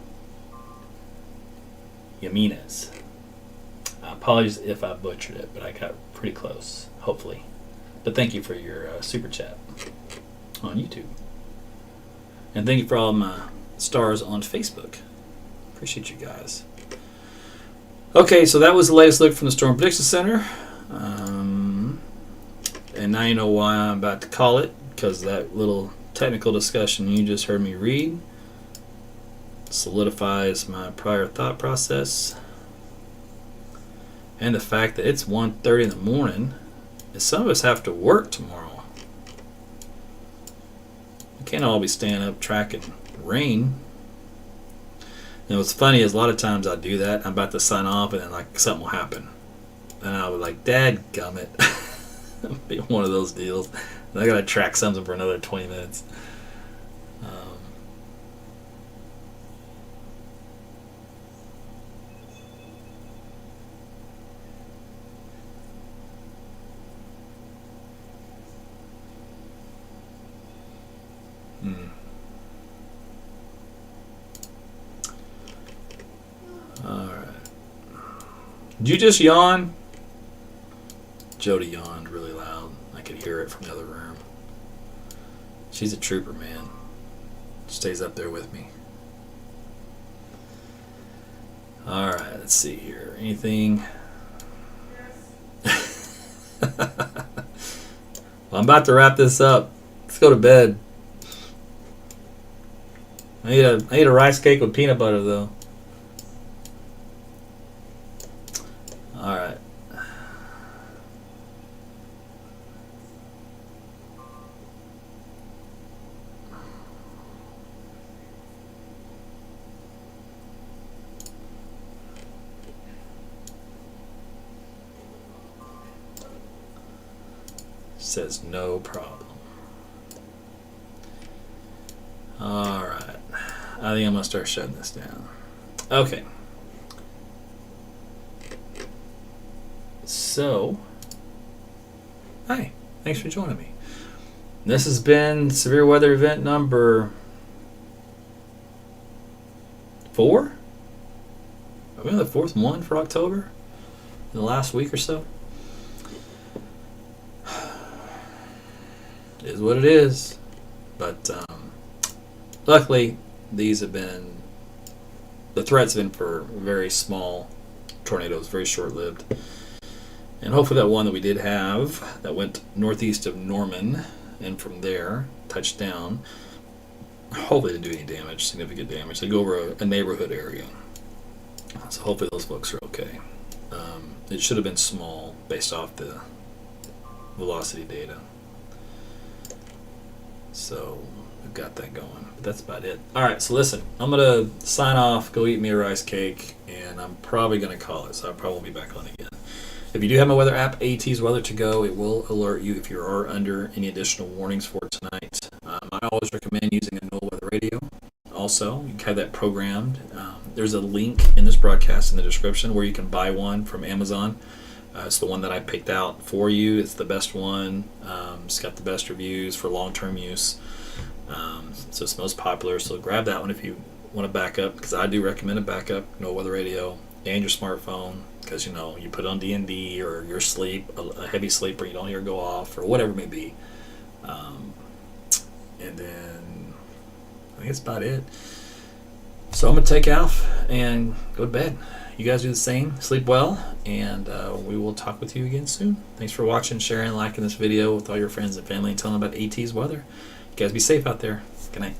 Jimenez. Apologies if I butchered it, but I got pretty close, hopefully. But thank you for your super chat on YouTube. And thank you for all my stars on Facebook. Appreciate you guys. Okay, so that was the latest look from the Storm Prediction Center. And now you know why I'm about to call it, because that little technical discussion you just heard me read solidifies my prior thought process. And the fact that it's 1:30 in the morning, and some of us have to work tomorrow. We can't all be staying up tracking rain. And what's funny is a lot of times I do that. I'm about to sign off and then like something will happen. And I'll be like, dadgummit. Be one of those deals. And I gotta track something for another 20 minutes. Alright. Did you just yawn? Jody yawned really loud. I could hear it from the other room. She's a trooper, man. Stays up there with me. Alright, let's see here. Anything? Well, I'm about to wrap this up. Let's go to bed. I need a rice cake with peanut butter, though. Alright. Says no problem. Alright. I think I'm going to start shutting this down. Okay. So, hi. Thanks for joining me. This has been Severe Weather Event number 4? Are we on the 4th one for October? In the last week or so? It is what it is. But luckily, these have been, the threats have been for very small tornadoes, very short-lived. And hopefully that one that we did have that went northeast of Norman and from there touched down, hopefully didn't do any damage, significant damage. They go over a neighborhood area. So hopefully those folks are okay. It should have been small based off the velocity data. So we've got that going. But that's about it. Alright, so listen, I'm going to sign off, go eat me a rice cake, and I'm probably going to call it, so I probably won't be back on again. If you do have my weather app, AT's Weather to Go, it will alert you if you are under any additional warnings for tonight. I always recommend using a NOAA weather radio. Also, you can have that programmed. There's a link in this broadcast in the description where you can buy one from Amazon. It's the one that I picked out for you. It's the best one. It's got the best reviews for long-term use. So it's most popular. So grab that one if you want to back up, because I do recommend a backup NOAA weather radio. and your smartphone, because you know you put on D&D or your sleep, a heavy sleep, or you don't hear it go off, or whatever it may be. And then I think that's about it. So I'm gonna take off and go to bed. You guys do the same. Sleep well, and we will talk with you again soon. Thanks for watching, sharing, liking this video with all your friends and family, and telling them about AT's weather. You guys be safe out there. Good night.